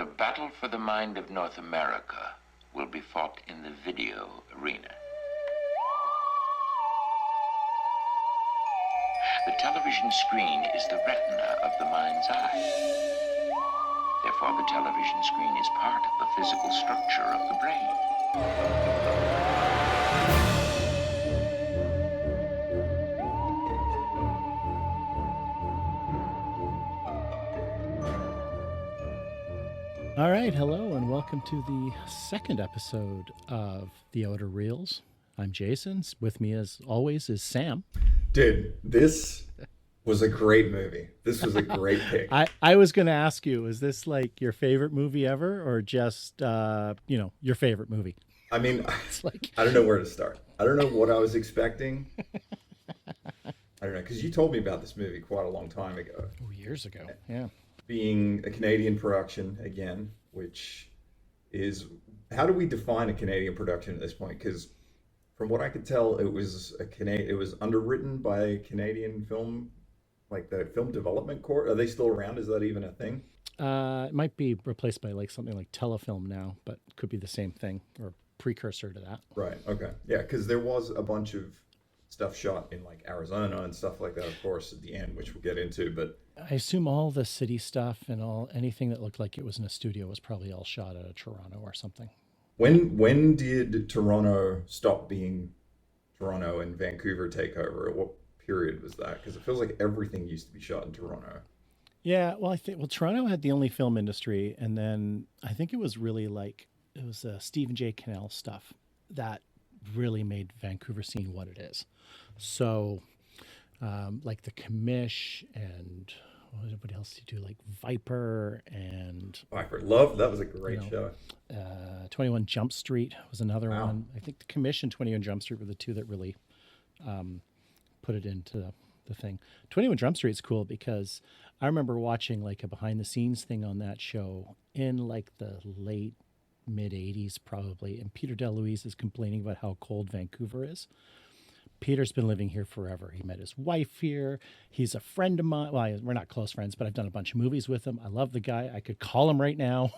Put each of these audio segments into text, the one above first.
The battle for the mind of North America will be fought in the video arena. The television screen is the retina of the mind's eye. Therefore, the television screen is part of the physical structure of the brain. All right, hello, and welcome to the second episode of The Outer Reels. I'm Jason. With me, as always, is Sam. Dude, this was a great movie. This was a great pick. I was going to ask you, is this like your favorite movie ever, or just your favorite movie? I mean, It's like I don't know where to start. I don't know what I was expecting. I don't know, because you told me about this movie quite a long time ago. years ago, yeah. Being a Canadian production again, which is, how do we define a Canadian production at this point? Because from what I could tell, it was underwritten by a Canadian film, like the Film Development Corps. Are they still around? Is that even a thing? It might be replaced by like something like Telefilm now, but could be the same thing or precursor to that. Right. Okay. Yeah, because there was a bunch of stuff shot in like Arizona and stuff like that, of course, at the end, which we'll get into. But I assume all the city stuff and anything that looked like it was in a studio was probably all shot out of Toronto or something. when did Toronto stop being Toronto and Vancouver take over? At what period was that? Because it feels like everything used to be shot in Toronto. Yeah, well, Toronto had the only film industry, and then I think it was Stephen J. Cannell stuff that really made Vancouver scene what it is. So, like the Commish and what else did you do? Like Viper and Viper, love, that was a great show. 21 Jump Street was another Wow. one. I think the Commish and 21 Jump Street were the two that really put it into the thing. 21 Jump Street is cool because I remember watching like a behind the scenes thing on that show in like the late mid 80s probably, and Peter DeLuise is complaining about how cold Vancouver is. Peter's been living here forever. He met his wife here. He's a friend of mine. Well, we're not close friends, but I've done a bunch of movies with him. I love the guy. I could call him right now.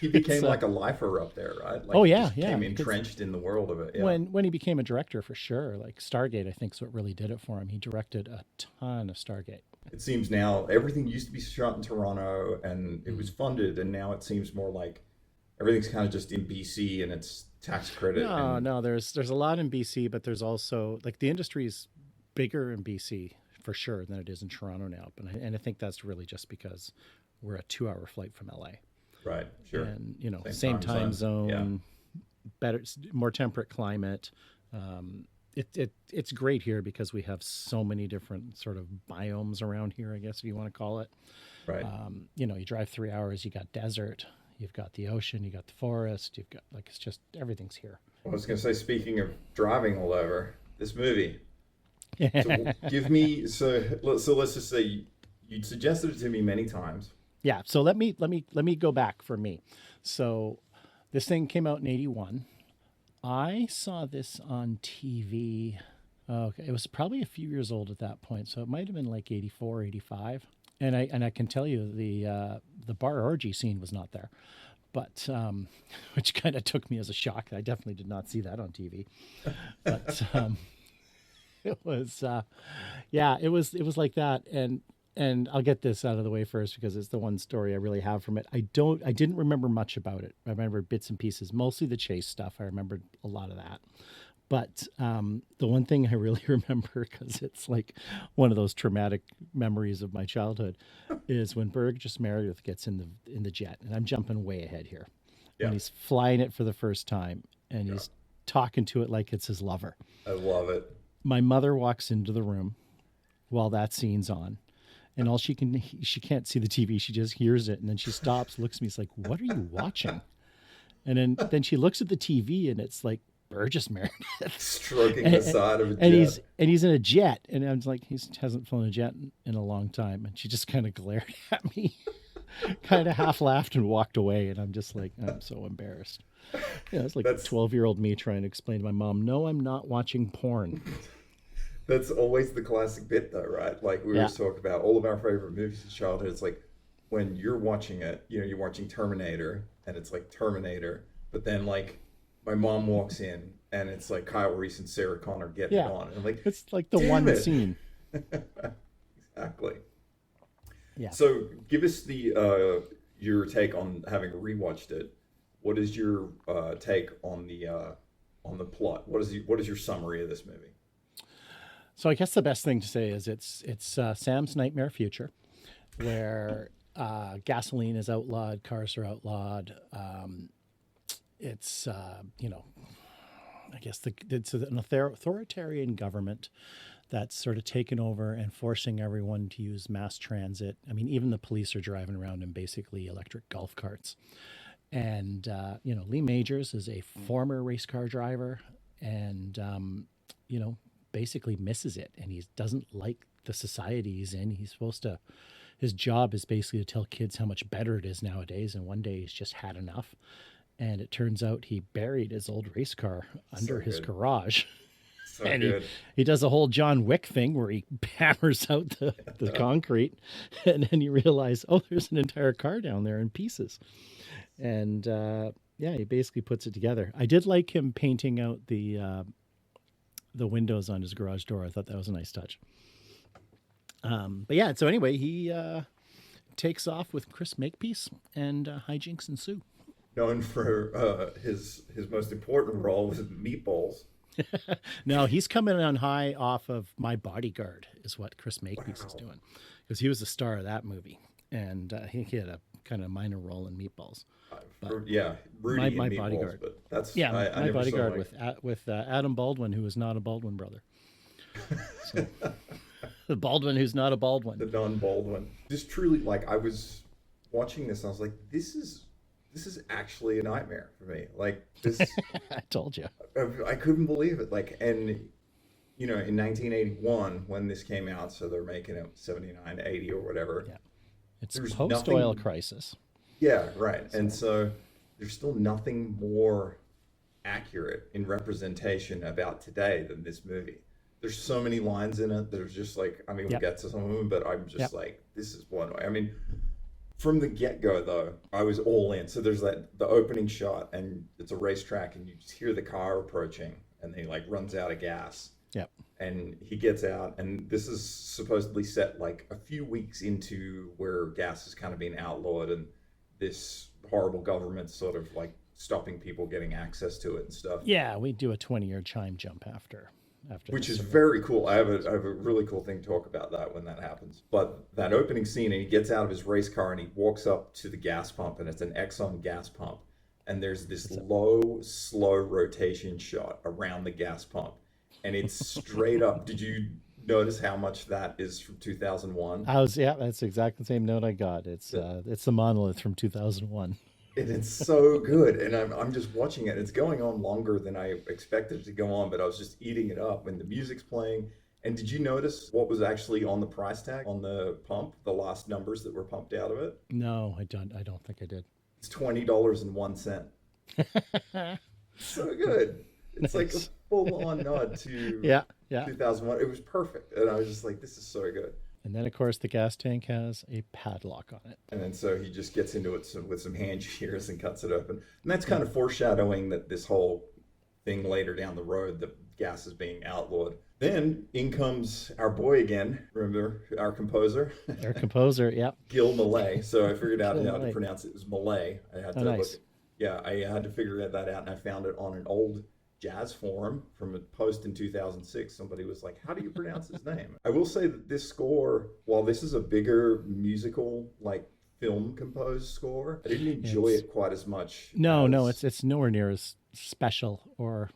He became like a lifer up there, right? Like Oh, he yeah, just yeah, became because entrenched in the world of it. Yeah. when he became a director, for sure, like Stargate, I think is what really did it for him. He directed a ton of Stargate. It seems now everything used to be shot in Toronto and it was funded, and now it seems more like everything's kind of just in BC and it's tax credit. No, there's a lot in BC, but there's also like the industry's bigger in BC for sure than it is in Toronto now. And I think that's really just because we're a 2-hour flight from LA. Right, sure. And Same same time zone, Yeah. better, more temperate climate. It's great here because we have so many different sort of biomes around here, I guess if you want to call it. Right. You drive 3 hours, you got desert, you've got the ocean, you got the forest, you've got it's just everything's here. I was going to say, speaking of driving all over, this movie. So let's just say you suggested it to me many times. Yeah. So let me go back for me. So this thing came out in 81. I saw this on TV. Okay, it was probably a few years old at that point, so it might have been like 84, 85. And I can tell you the bar orgy scene was not there, but which kind of took me as a shock. I definitely did not see that on TV. But it was it was like that. And I'll get this out of the way first because it's the one story I really have from it. I didn't remember much about it. I remember bits and pieces, mostly the chase stuff. I remembered a lot of that. But the one thing I really remember, because it's like one of those traumatic memories of my childhood, is when Burgess Meredith gets in the jet, and I'm jumping way ahead here. Yeah. When he's flying it for the first time, and he's talking to it like it's his lover. I love it. My mother walks into the room while that scene's on. And she can't see the TV. She just hears it. And then she stops, looks at me. It's like, what are you watching? And then she looks at the TV and it's like Burgess Meredith Stroking the side of a jet. He's in a jet. And I was like, he hasn't flown a jet in a long time. And she just kind of glared at me, kind of half laughed and walked away. And I'm just like, I'm so embarrassed. It's like 12-year-old me trying to explain to my mom, no, I'm not watching porn. That's always the classic bit though, right? Like we always talk about all of our favorite movies in childhood. It's like, when you're watching it, you're watching Terminator and it's like Terminator, but then like my mom walks in and it's like Kyle Reese and Sarah Connor getting it Yeah. on. And I'm like, It's like the damn one it. scene. Exactly. Yeah. So give us your take on having rewatched it. What is your take on the plot? What is your summary of this movie? So I guess the best thing to say is it's Sam's nightmare future, where gasoline is outlawed, cars are outlawed. It's I guess it's an authoritarian government that's sort of taken over and forcing everyone to use mass transit. I mean, even the police are driving around in basically electric golf carts. And Lee Majors is a former race car driver, and basically misses it, and he doesn't like the society he's in. His job is basically to tell kids how much better it is nowadays, and one day he's just had enough. And it turns out he buried his old race car under his garage. So and good. he does a whole John Wick thing where he hammers out the concrete, and then you realize, oh, there's an entire car down there in pieces. And he basically puts it together. I did like him painting out the windows on his garage door. I thought that was a nice touch. So anyway, he takes off with Chris Makepeace, and hijinks ensue. Known for his most important role was Meatballs. No, he's coming on high off of My Bodyguard is what Chris Makepeace is doing, because he was the star of that movie, and he had a kind of minor role in Meatballs. Rudy my and Meatballs, Bodyguard. But that's My Bodyguard with Adam Baldwin, who is not a Baldwin brother. So, the Baldwin who's not a Baldwin. The non-Baldwin. Just truly, like, I was watching this and I was like, this is actually a nightmare for me. Like, this. I told you. I couldn't believe it. Like, and in 1981 when this came out, so they're making it 79, 80 or whatever. Yeah, it's post-oil crisis. Yeah, right. And so there's still nothing more accurate in representation about today than this movie. There's so many lines in it that are just like, I mean, we'll get to some of them, but I'm just like, this is blown away. I mean, from the get-go, though, I was all in. So there's the opening shot, and it's a racetrack, and you just hear the car approaching, and he like runs out of gas. Yep. And he gets out, and this is supposedly set like a few weeks into where gas is kind of being outlawed, and this horrible government sort of like stopping people getting access to it and stuff. Yeah, we do a 20-year chime jump after which is very cool. I have a really cool thing to talk about that when that happens. But that opening scene, and he gets out of his race car and he walks up to the gas pump, and it's an Exxon gas pump, and there's this low, slow rotation shot around the gas pump, and it's straight up. Did you notice how much that is from 2001? That's exactly the same note I got. It's the monolith from 2001. And it's so good, and I'm just watching it. It's going on longer than I expected it to go on, but I was just eating it up when the music's playing. And did you notice what was actually on the price tag on the pump, the last numbers that were pumped out of it? No, I don't think I did. It's $20.01. So good. It's like a full-on nod to 2001. It was perfect, and I was just like, this is so good. And then, of course, the gas tank has a padlock on it. And then so he just gets into it with some hand shears and cuts it open. And that's kind of foreshadowing that this whole thing later down the road, the gas is being outlawed. Then in comes our boy again. Remember our composer? Our composer, yep. Gil Malay. So I figured out how to pronounce it. It was Malay. I had to look. Yeah, I had to figure that out, and I found it on an old jazz forum from a post in 2006. Somebody was like, how do you pronounce his name? I will say that this score, while this is a bigger musical, like film composed score, I didn't enjoy it quite as much. No, it's nowhere near as special or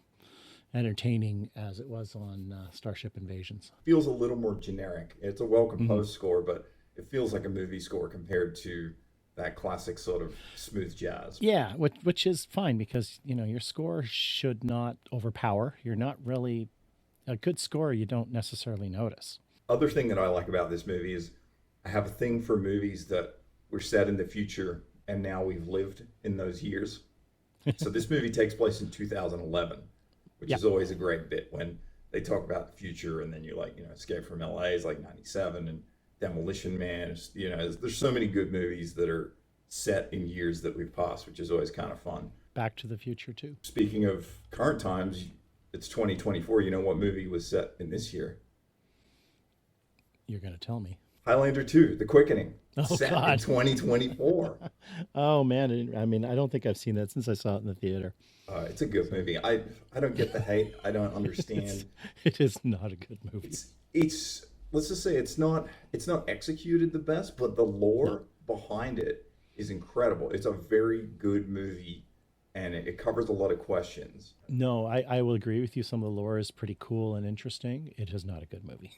entertaining as it was on Starship Invasions. Feels a little more generic. It's a well composed score, but it feels like a movie score compared to that classic sort of smooth jazz. Yeah, which is fine, because your score should not overpower. You're not really a good score. You don't necessarily notice. Other thing that I like about this movie is I have a thing for movies that were set in the future and now we've lived in those years. So this movie takes place in 2011, which is always a great bit when they talk about the future, and then you're like, Escape from LA is like 97, and Demolition Man. There's so many good movies that are set in years that we've passed, which is always kind of fun. Back to the Future too. Speaking of current times, it's 2024. You know what movie was set in this year? You're going to tell me. Highlander 2, The Quickening, Oh, set God. in 2024. Oh man, I mean, I don't think I've seen that since I saw it in the theater. It's a good movie. I don't get the hate. I don't understand. It is not a good movie. It's let's just say it's not executed the best, but the lore behind it is incredible. It's a very good movie, and it covers a lot of questions. No, I will agree with you. Some of the lore is pretty cool and interesting. It is not a good movie.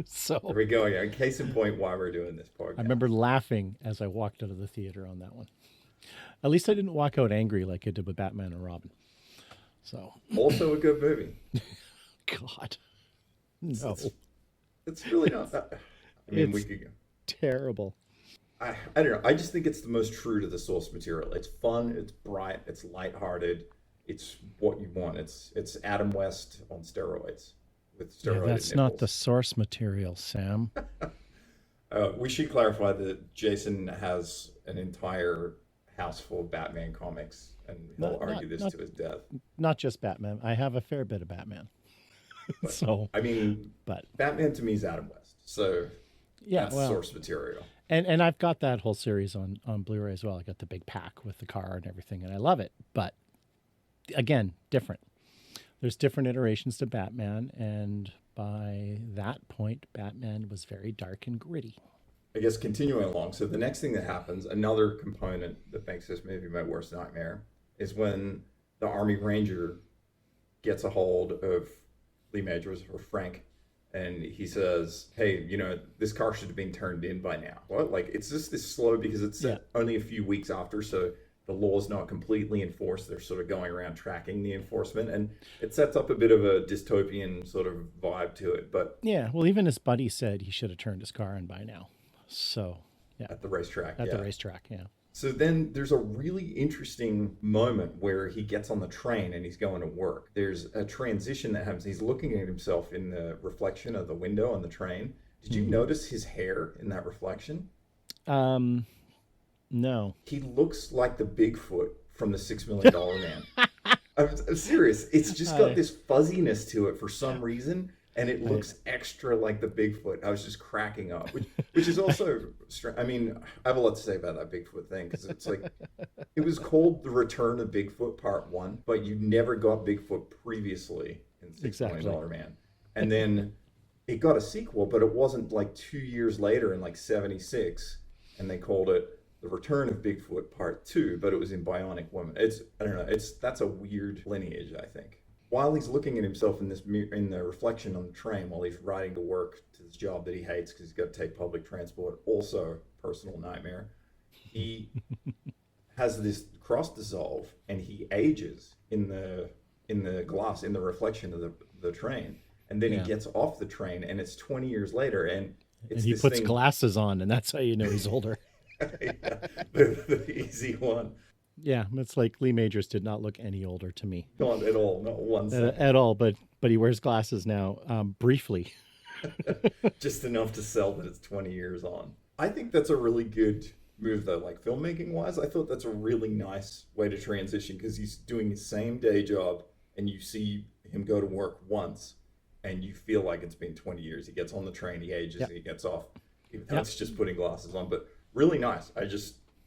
So There we go. Yeah, case in point why we're doing this podcast. I remember laughing as I walked out of the theater on that one. At least I didn't walk out angry like I did with Batman and Robin. So Also a good movie. God, no, It's really not that. I mean, we It's- could go. terrible. I don't know. I just think it's the most true to the source material. It's fun. It's bright. It's lighthearted. It's what you want. It's Adam West on steroids with Yeah, steroided that's not the nipples. source material, Sam. We should clarify that Jason has an entire house full of Batman comics, and he'll Not- argue this not- to his death. Not just Batman. I have a fair bit of Batman. So, I mean, but Batman to me is Adam West, so yeah, that's well, source material. and I've got that whole series on Blu-ray as well. I got the big pack with the car and everything, and I love it. But again, different. There's different iterations to Batman, and by that point, Batman was very dark and gritty. I guess continuing along. So the next thing that happens, another component that makes this movie my worst nightmare, is when the Army Ranger gets a hold of Lee Majors or Frank, and he says, "Hey, this car should have been turned in by now." What? Like it's just this slow because it's set only a few weeks after, so the law's not completely enforced. They're sort of going around tracking the enforcement, and it sets up a bit of a dystopian sort of vibe to it. But Yeah, well, even his buddy said he should have turned his car in by now. So, yeah, at the racetrack, at yeah. the racetrack, yeah. So then there's a really interesting moment where he gets on the train and he's going to work. There's a transition that happens. He's looking at himself in the reflection of the window on the train. Did you notice his hair in that reflection? No. He looks like the Bigfoot from the $6 Million Man. I'm serious. It's just got this fuzziness to it for some reason, and it looks extra like the Bigfoot. I was just cracking up, which is also strange. I mean, I have a lot to say about that Bigfoot thing because it's like it was called The Return of Bigfoot Part 1, but you never got Bigfoot previously in $6 Million Man. And then it got a sequel, but it wasn't like 2 years later in like 76, and they called it The Return of Bigfoot Part 2, but it was in Bionic Woman. I don't know, that's a weird lineage, I think. While he's looking at himself in this in the reflection on the train while he's riding to work to this job that he hates because he's got to take public transport, also personal nightmare, he has this cross dissolve and he ages in the glass, in the reflection of the train. And then he gets off the train and it's 20 years later and it's And he this puts thing, glasses on, and that's how you know he's older. the easy one. Yeah, it's like Lee Majors did not look any older to me Not at all, not one second. at all. But he wears glasses now, briefly. Just enough to sell that it's 20 years on. I think that's a really good move though, like filmmaking wise. I thought that's a really nice way to transition because he's doing his same day job and you see him go to work once and you feel like it's been 20 years. He gets on the train, he ages, and he gets off. Even though it's just putting glasses on, but really nice.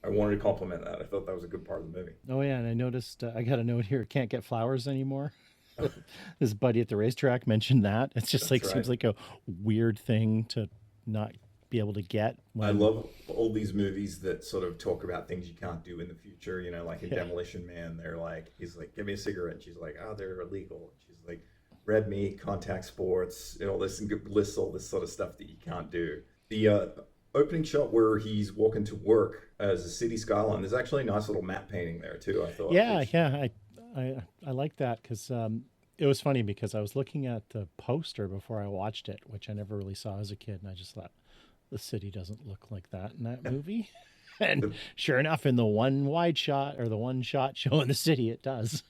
I wanted to compliment that. I thought that was a good part of the movie. Oh yeah, and I noticed I got a note here. Can't get flowers anymore. His buddy at the racetrack mentioned that. It's just That's seems like a weird thing to not be able to get. I love all these movies that sort of talk about things you can't do in the future. Like in Demolition Man, he's like, give me a cigarette. And she's like, oh, they're illegal. And she's like, red meat, contact sports, all this, and lists all this sort of stuff that you can't do. The opening shot where he's walking to work as a city skyline, there's actually a nice little matte painting there too, I thought. Yeah. I like that because it was funny because I was looking at the poster before I watched it, which I never really saw as a kid, and I just thought the city doesn't look like that in that movie. And sure enough, in the one wide shot or the one shot showing the city, it does.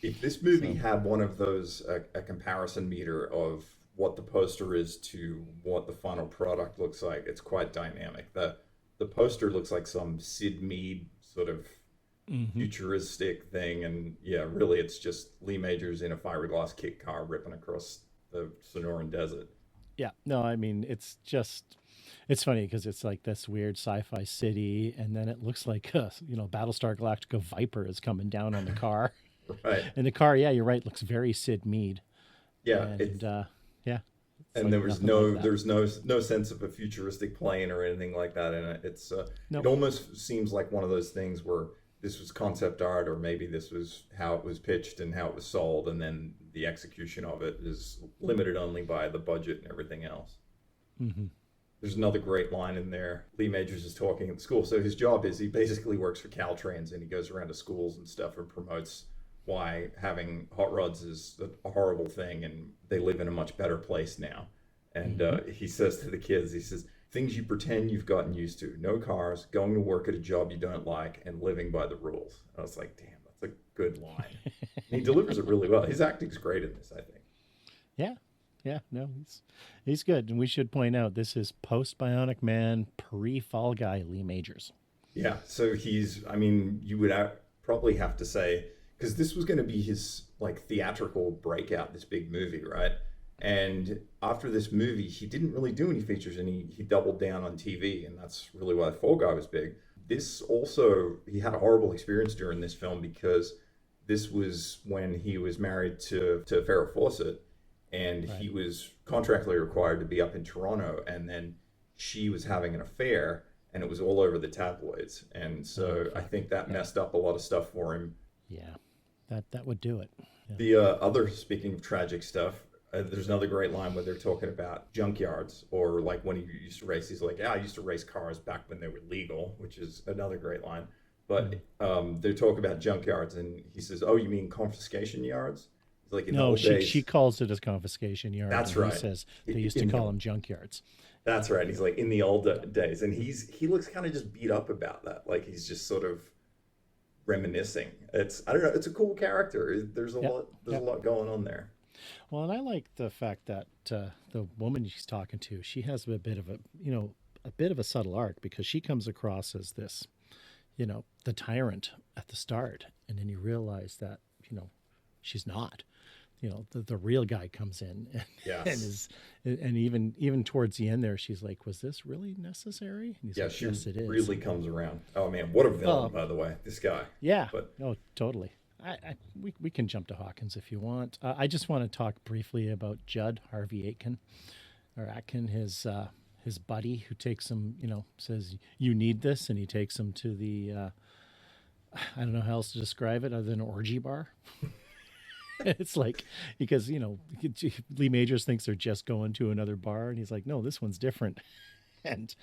If this movie had one of those, a comparison meter of what the poster is to what the final product looks like, it's quite dynamic. The poster looks like some Sid Mead sort of Hmm. futuristic thing, and yeah, really, it's just Lee Majors in a fiberglass kit car ripping across the Sonoran Desert. Yeah. No, I mean, it's funny because it's like this weird sci-fi city, and then it looks like Battlestar Galactica Viper is coming down on the car, Right. and the car, yeah, you're right, looks very Sid Mead, Yeah, and yeah, it's and like there was nothing like no that. there's no sense of a futuristic plane or anything like that in it. It Nope. almost seems like one of those things where this was concept art, or maybe this was how it was pitched and how it was sold, and then the execution of it is limited only by the budget and everything else. Hmm. There's another great line in there. Lee Majors is talking at school. So his job is he basically works for Caltrans, and he goes around to schools and stuff and promotes why having hot rods is a horrible thing, and they live in a much better place now. And Hmm. he says to the kids, he says, things you pretend you've gotten used to: no cars, going to work at a job you don't like, and living by the rules. I was like, damn, that's a good line. And he delivers it really well. His acting's great in this, I think. Yeah. Yeah, no, he's good, and we should point out this is post Bionic Man, pre Fall Guy Lee Majors. Yeah, so I mean, you would probably have to say, because this was going to be his like theatrical breakout, this big movie, right? And after this movie, he didn't really do any features, and he doubled down on TV, and that's really why Fall Guy was big. This also, he had a horrible experience during this film because this was when he was married to Farrah Fawcett, and Right. he was contractually required to be up in Toronto, and then she was having an affair, and it was all over the tabloids, and Oh, so I fuck. think that Yeah. messed up a lot of stuff for him. Yeah. That would do it. Yeah. The other, speaking of tragic stuff, there's another great line where they're talking about junkyards, or like when he used to race, he's like, yeah, I used to race cars back when they were legal, which is another great line. But they talk about junkyards, and he says, oh, you mean confiscation yards? He's like, in the No, old she days. calls it as confiscation yards, That's and he right. says they used to In call the them junkyards. That's right. He's like, in the old days, and he looks kind of just beat up about that. Like he's just sort of reminiscing. I don't know. It's a cool character. Yep. There's a Yep. lot going on there. Well, and I like the fact that the woman she's talking to, she has a bit of a bit of a subtle arc because she comes across as this, the tyrant at the start, and then you realize that, she's not. The real guy comes in and Yes. is, and even towards the end there, she's like, "Was this really necessary?" And he's Yeah, like, she "Yes, it is." really comes around. Oh man, what a villain, Oh, by the way, this guy. yeah. But Oh, totally. We can jump to Hawkins if you want. I just want to talk briefly about Judd Harvey Atkin, his buddy who takes him, says you need this, and he takes him to the I don't know how else to describe it other than orgy bar. It's like because Lee Majors thinks they're just going to another bar, and he's like, no, this one's different. And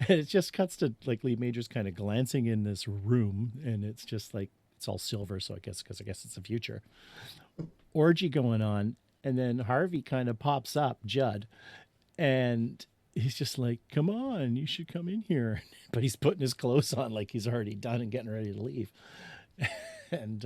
it just cuts to like Lee Majors kind of glancing in this room, and it's just like it's all silver, so I guess it's the future. Orgy going on, and then Harvey kind of pops up, Judd, and he's just like, "Come on, you should come in here." But he's putting his clothes on like he's already done and getting ready to leave. And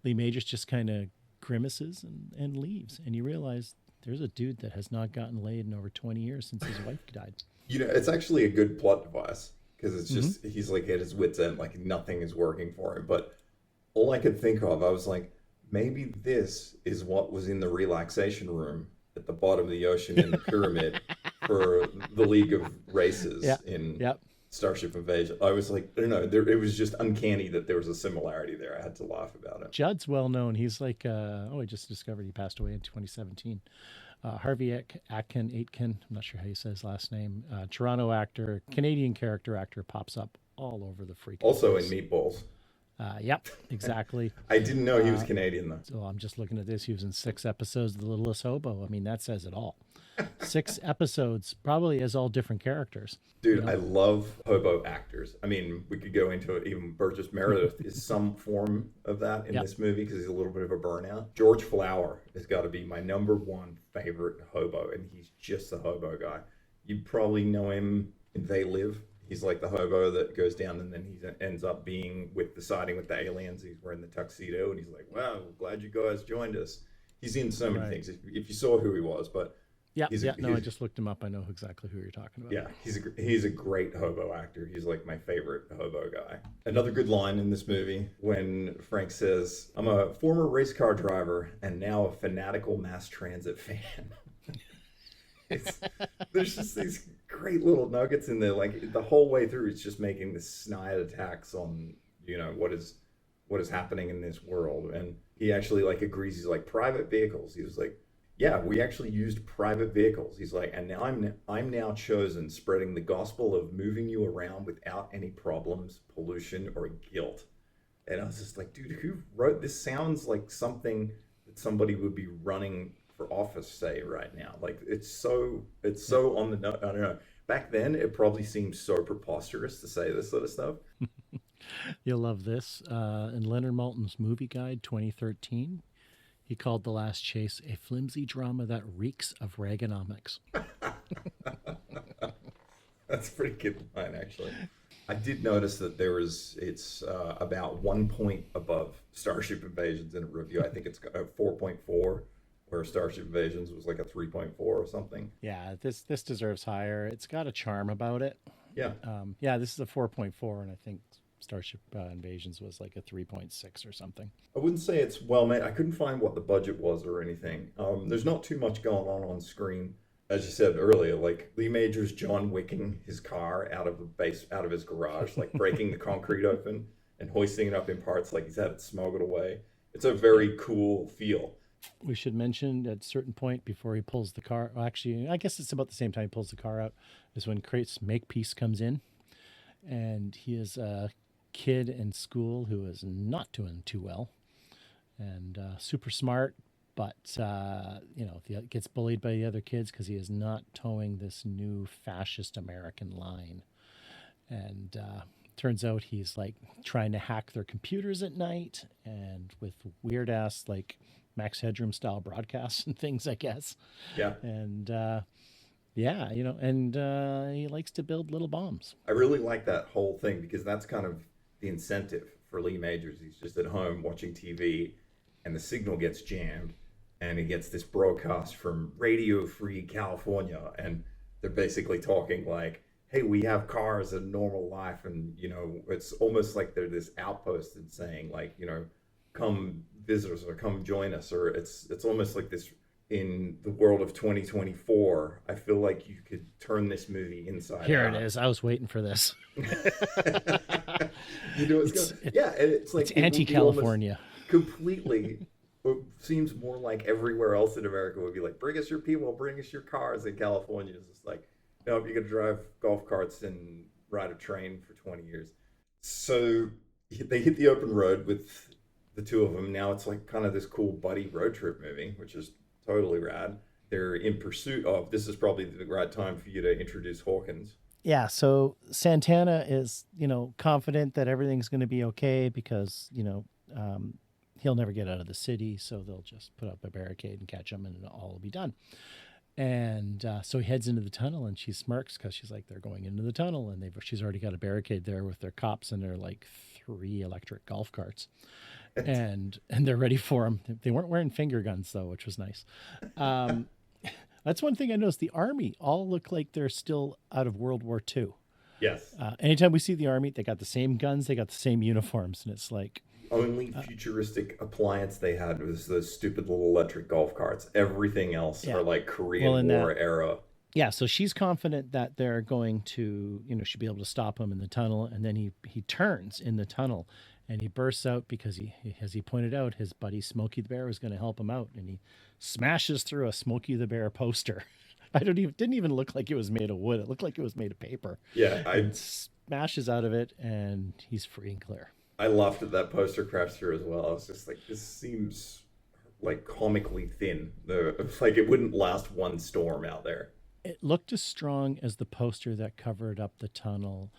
Lee Majors just kind of grimaces and leaves, and you realize there's a dude that has not gotten laid in over 20 years since his wife died. it's actually a good plot device because it's Hmm. just he's like at his wits' end, like nothing is working for him. But all I could think of, I was like, maybe this is what was in the relaxation room at the bottom of the ocean in the pyramid for the League of Yeah. Races in Yep. Starship Invasion. I was like, I don't know, it was just uncanny that there was a similarity there. I had to laugh about it. Judd's well known. He's like, I just discovered he passed away in 2017. Harvey Aitken, I'm not sure how you say his last name. Toronto actor, Canadian character actor, pops up all over the freaking Also in place. Meatballs. Yep, exactly. I didn't know he was Canadian though. So I'm just looking at this. He was in 6 episodes of The Littlest Hobo. I mean, that says it all. 6 episodes, probably as all different characters. Dude, I love hobo actors. I mean, we could go into it. Even Burgess Meredith is some form of that in Yep. this movie because he's a little bit of a burnout. George Flower has got to be my #1 favorite hobo, and he's just a hobo guy. You probably know him in They Live. He's like the hobo that goes down and then he ends up being siding with the aliens. He's wearing the tuxedo and he's like, wow, glad you guys joined us. He's in so many Right. things if you saw who he was. But Yeah, He's a, yeah. No, I he's just looked him up. I know exactly who you're talking about. Yeah, he's a great hobo actor. He's like my favorite hobo guy. Another good line in this movie when Frank says, "I'm a former race car driver and now a fanatical mass transit fan." it's, there's just these great little nuggets in there. Like the whole way through, it's just making this snide attacks on what is happening in this world. And he actually like agrees. He's like private vehicles. He was like, yeah, we actually used private vehicles. He's like, and now I'm now chosen, spreading the gospel of moving you around without any problems, pollution, or guilt. And I was just like, dude, who wrote this? Sounds like something that somebody would be running for office say right now. Like it's so on the note. I don't know. Back then, it probably seemed so preposterous to say this sort of stuff. You'll love this. In Leonard Maltin's Movie Guide 2013, he called The Last Chase a flimsy drama that reeks of Reaganomics. That's a pretty good line, actually. I did notice that it's about 1 point above Starship Invasions in a review. I think it's a 4.4, where Starship Invasions was like a 3.4 or something. Yeah, this deserves higher. It's got a charm about it. Yeah. Yeah, this is a 4.4, and I think Starship Invasions was like a 3.6 or something. I wouldn't say it's well made. I couldn't find what the budget was or anything. There's not too much going on screen. As you said earlier, like Lee Majors John Wicking his car out of his garage, like breaking the concrete open and hoisting it up in parts like he's had it smuggled away. It's a very cool feel. We should mention at a certain point before he pulls the car, well, actually, I guess it's about the same time he pulls the car out, is when Crate's Makepeace comes in. And he is a kid in school who is not doing too well and super smart, but gets bullied by the other kids because he is not towing this new fascist American line. And turns out he's like trying to hack their computers at night and with weird ass like Max Headroom style broadcasts and things, I guess. Yeah. And yeah, he likes to build little bombs. I really like that whole thing because that's kind of the incentive for Lee Majors. He's just at home watching TV and the signal gets jammed and he gets this broadcast from Radio Free California and they're basically talking like, hey, we have cars and normal life, and it's almost like they're this outpost and saying like, come visit us or come join us, or it's almost like this. In the world of 2024, I feel like you could turn this movie inside Here out. it is. I was waiting for this. It's like it's anti-California. Completely. It seems more like everywhere else in America would be like, bring us your people, bring us your cars. In California, it's just like, no, you're gonna drive golf carts and ride a train for 20 years. So they hit the open road with the two of them. Now it's like kind of this cool buddy road trip movie, which is totally rad. They're in pursuit of, this is probably the right time for you to introduce Hawkins. Yeah, so Santana is, confident that everything's going to be okay because, he'll never get out of the city, so they'll just put up a barricade and catch him and all will be done. And so he heads into the tunnel and she smirks because she's like, they're going into the tunnel and she's already got a barricade there with their cops and their like 3 electric golf carts. And they're ready for him. They weren't wearing finger guns though, which was nice. That's one thing I noticed. The army all look like they're still out of World War II. Yes. Anytime we see the army, they got the same guns, they got the same uniforms, and it's like only futuristic appliance they had was those stupid little electric golf carts. Everything else are like Korean War era. Yeah, so she's confident that they're going to, she'll be able to stop him in the tunnel, and then he turns in the tunnel. And he bursts out because he, as he pointed out, his buddy Smokey the Bear was going to help him out, and he smashes through a Smokey the Bear poster. Didn't even look like it was made of wood. It looked like it was made of paper. Yeah, smashes out of it, and he's free and clear. I laughed at that poster crash through as well. I was just like, this seems like comically thin. Like it wouldn't last one storm out there. It looked as strong as the poster that covered up the tunnel.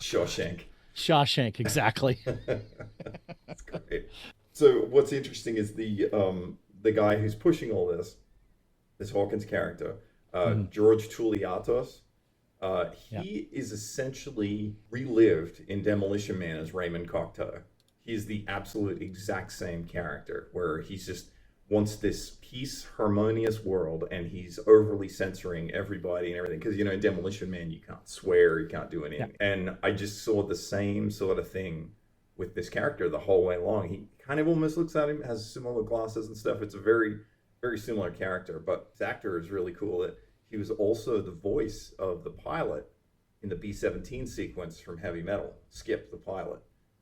Shawshank, exactly. That's great. So what's interesting is the guy who's pushing all this Hawkins character, George Touliatos. He is essentially relived in Demolition Man as Raymond Cocteau. He's the absolute exact same character, where he's just wants this peace, harmonious world, and he's overly censoring everybody and everything. Because, in Demolition Man, you can't swear, you can't do Yeah. anything. And I just saw the same sort of thing with this character the whole way along. He kind of almost looks at him, has similar glasses and stuff. It's a very, very similar character, but this actor is really cool that he was also the voice of the pilot in the B-17 sequence from Heavy Metal, Skip the pilot,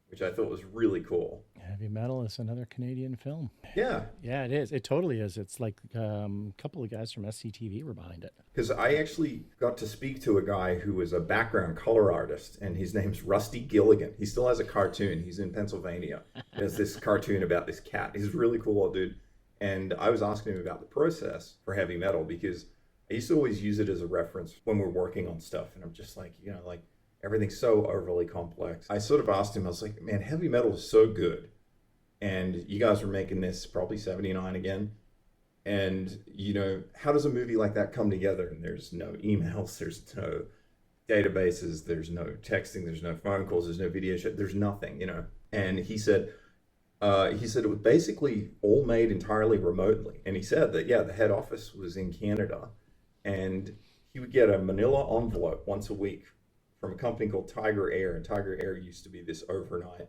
which I thought was really cool. Heavy Metal is another Canadian film. Yeah, Yeah, it is. It totally is. It's like a couple of guys from SCTV were behind it. because I actually got to speak to a guy who was a background color artist, and his name's Rusty Gilligan. He still has a cartoon. He's in Pennsylvania. There's this cartoon about this cat. He's a really cool old dude. And I was asking him about the process for Heavy Metal because I used to always use it as a reference when we're working on stuff. And I'm just like, like everything's so overly complex. I sort of asked him, I was like, man, Heavy Metal is so good. And you guys were making this probably 79 again. And, how does a movie like that come together? And there's no emails, there's no databases, there's no texting, there's no phone calls, there's no video chat, there's nothing. And he said it was basically all made entirely remotely. And he said that, yeah, the head office was in Canada. And he would get a manila envelope once a week from a company called Tiger Air. And Tiger Air used to be this overnight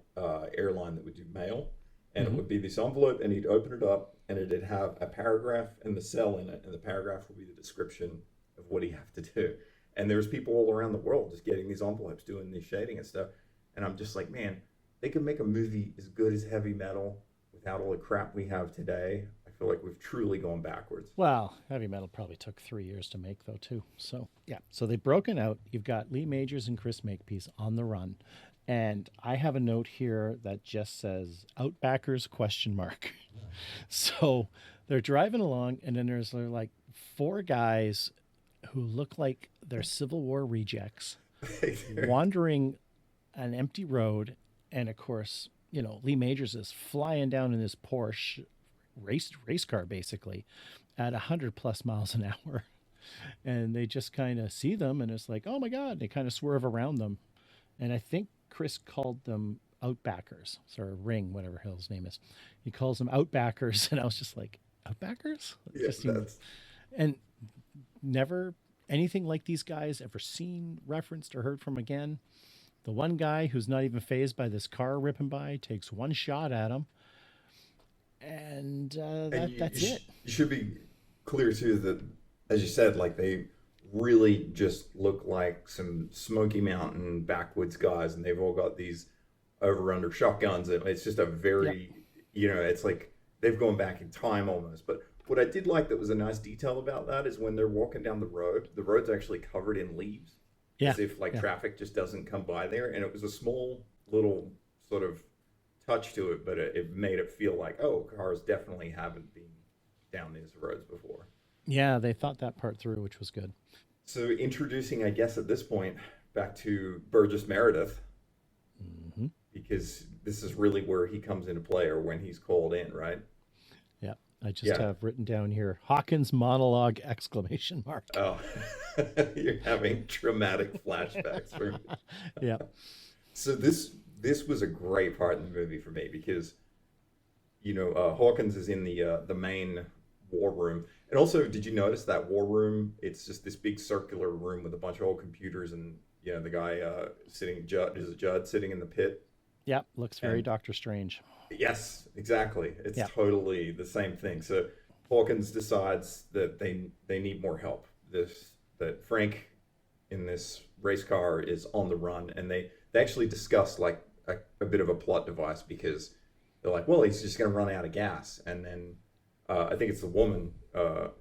airline that would do mail. And it would be this envelope, and he'd open it up, and it'd have a paragraph and the cell in it, and the paragraph would be the description of what he have to do. And there's people all around the world just getting these envelopes, doing this shading and stuff. And I'm just like, man, they could make a movie as good as Heavy Metal without all the crap we have today. I feel like we've truly gone backwards. Well, Heavy Metal probably took 3 years to make, though, too. So, yeah. So they've broken out. You've got Lee Majors and Chris Makepeace on the run. And I have a note here that just says Outbackers ? So they're driving along, and then there's like four guys who look like they're Civil War rejects wandering an empty road. And of course, Lee Majors is flying down in this Porsche race car, basically, at 100 plus miles an hour. And they just kind of see them, and it's like, oh my God, they kind of swerve around them. And I think Chris called them Outbackers, or Ring, whatever his name is. He calls them Outbackers, and I was just like, Outbackers? Yeah, and never anything like these guys ever seen, referenced, or heard from again. The one guy who's not even fazed by this car ripping by takes one shot at him, and that's it. You should be clear too that, as you said, like they really just look like some Smoky Mountain backwoods guys, and they've all got these over-under shotguns. It's just a very, it's like they've gone back in time almost. But what I did like that was a nice detail about that is when they're walking down the road's actually covered in leaves, as if traffic just doesn't come by there. And it was a small little sort of touch to it, but it made it feel like, oh, cars definitely haven't been down these roads before. Yeah, they thought that part through, which was good. So introducing, I guess at this point, back to Burgess Meredith, because this is really where he comes into play, or when he's called in, right? Yeah, I just have written down here, Hawkins monologue ! Oh, you're having traumatic flashbacks for me. Yeah. So this was a great part in the movie for me because, Hawkins is in the main war room. And also, did you notice that war room? It's just this big circular room with a bunch of old computers, and the guy Judd sitting in the pit. Yeah, looks very Doctor Strange. Yes, exactly. It's totally the same thing. So Hawkins decides that they need more help. That Frank in this race car is on the run, and they actually discuss like a bit of a plot device because they're like, well, he's just going to run out of gas, and then I think it's the woman.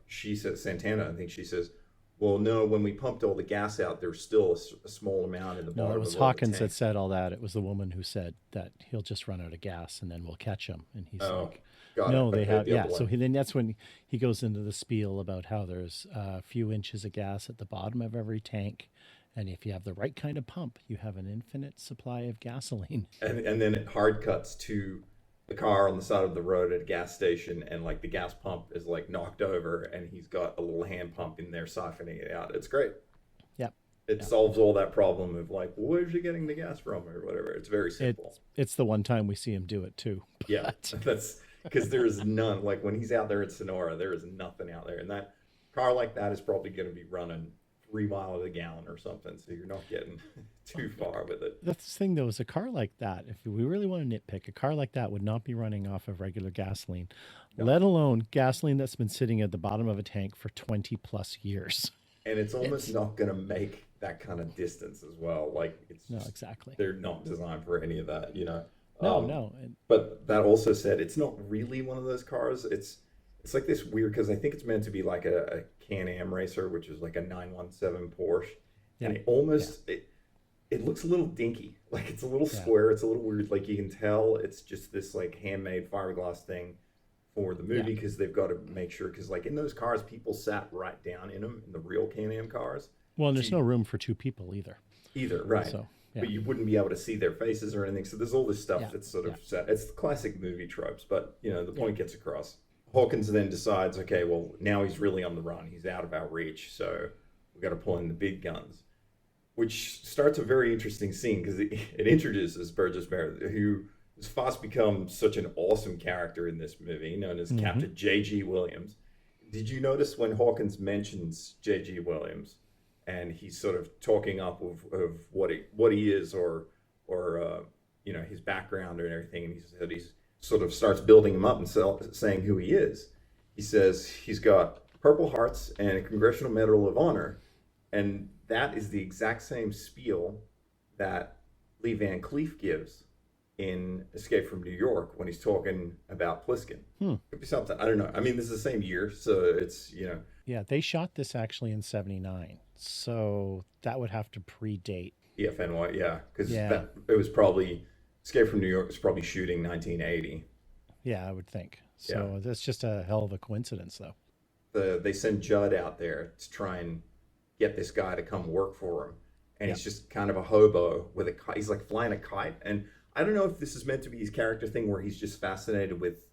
She says, Santana. I think she says, well, no, when we pumped all the gas out, there's still a small amount in the bottom. No, it was Hawkins that said all that. It was the woman who said that he'll just run out of gas and then we'll catch him. And he's like, no, they have. Yeah. So then that's when he goes into the spiel about how there's a few inches of gas at the bottom of every tank. And if you have the right kind of pump, you have an infinite supply of gasoline. And then it hard cuts to the car on the side of the road at a gas station, and like the gas pump is like knocked over, and he's got a little hand pump in there siphoning it out. It's great. Yeah. It solves all that problem of like, well, where's he getting the gas from or whatever. It's very simple. It's the one time we see him do it too. Yeah. because there is none. Like when he's out there at Sonora, there is nothing out there, and that car like that is probably going to be running 3 miles to the gallon or something. So you're not getting too far with it. That's the thing, though, is a car like that, if we really want to nitpick, a car like that would not be running off of regular gasoline, No, let alone gasoline that's been sitting at the bottom of a tank for 20 plus years. and it's almost It's not going to make that kind of distance as well. Like it's no, just exactly. they're not designed for any of that, you know. No, Um, no. And but that also said, it's not really one of those cars. It's like this weird because I think it's meant to be like a Can-Am racer, which is like a 917 Porsche, yeah, and it yeah, almost it looks a little dinky. Like it's a little yeah, square. It's a little weird. Like you can tell it's just this like handmade fiberglass thing for the yeah. movie because they've got to make sure because like in those cars, people sat right down in them in the real Can-Am cars. Well, and So there's no room for two people either. either right, So, yeah, but you wouldn't be able to see their faces or anything. So there's all this stuff yeah, that's sort of yeah, set. It's the classic movie tropes, but you know the yeah. point gets across. Hawkins then decides, okay, well now he's really on the run. He's out of our reach, so we got to pull in the big guns, which starts a very interesting scene because it introduces Burgess Meredith, who has fast become such an awesome character in this movie, known as Hmm. Captain J.G. Williams. Did you notice when Hawkins mentions J.G. Williams, and he's sort of talking up of what he is or you know his background and everything, and he said he's sort of starts building him up and saying who he is. He says he's got Purple Hearts and a Congressional Medal of Honor, and that is the exact same spiel that Lee Van Cleef gives in Escape from New York when he's talking about Pliskin. Hmm. Could be something. I don't know. I mean, this is the same year, so it's, you know, Yeah, they shot this actually in 79. So that would have to predate. EFNY, yeah, because Yeah, that it was probably Escape from New York was probably shooting 1980. yeah, I would think. Yeah, So that's just a hell of a coincidence, though. they send Judd out there to try and get this guy to come work for him, and Yeah. he's just kind of a hobo with a kite. He's like flying a kite, and I don't know if this is meant to be his character thing where he's just fascinated with,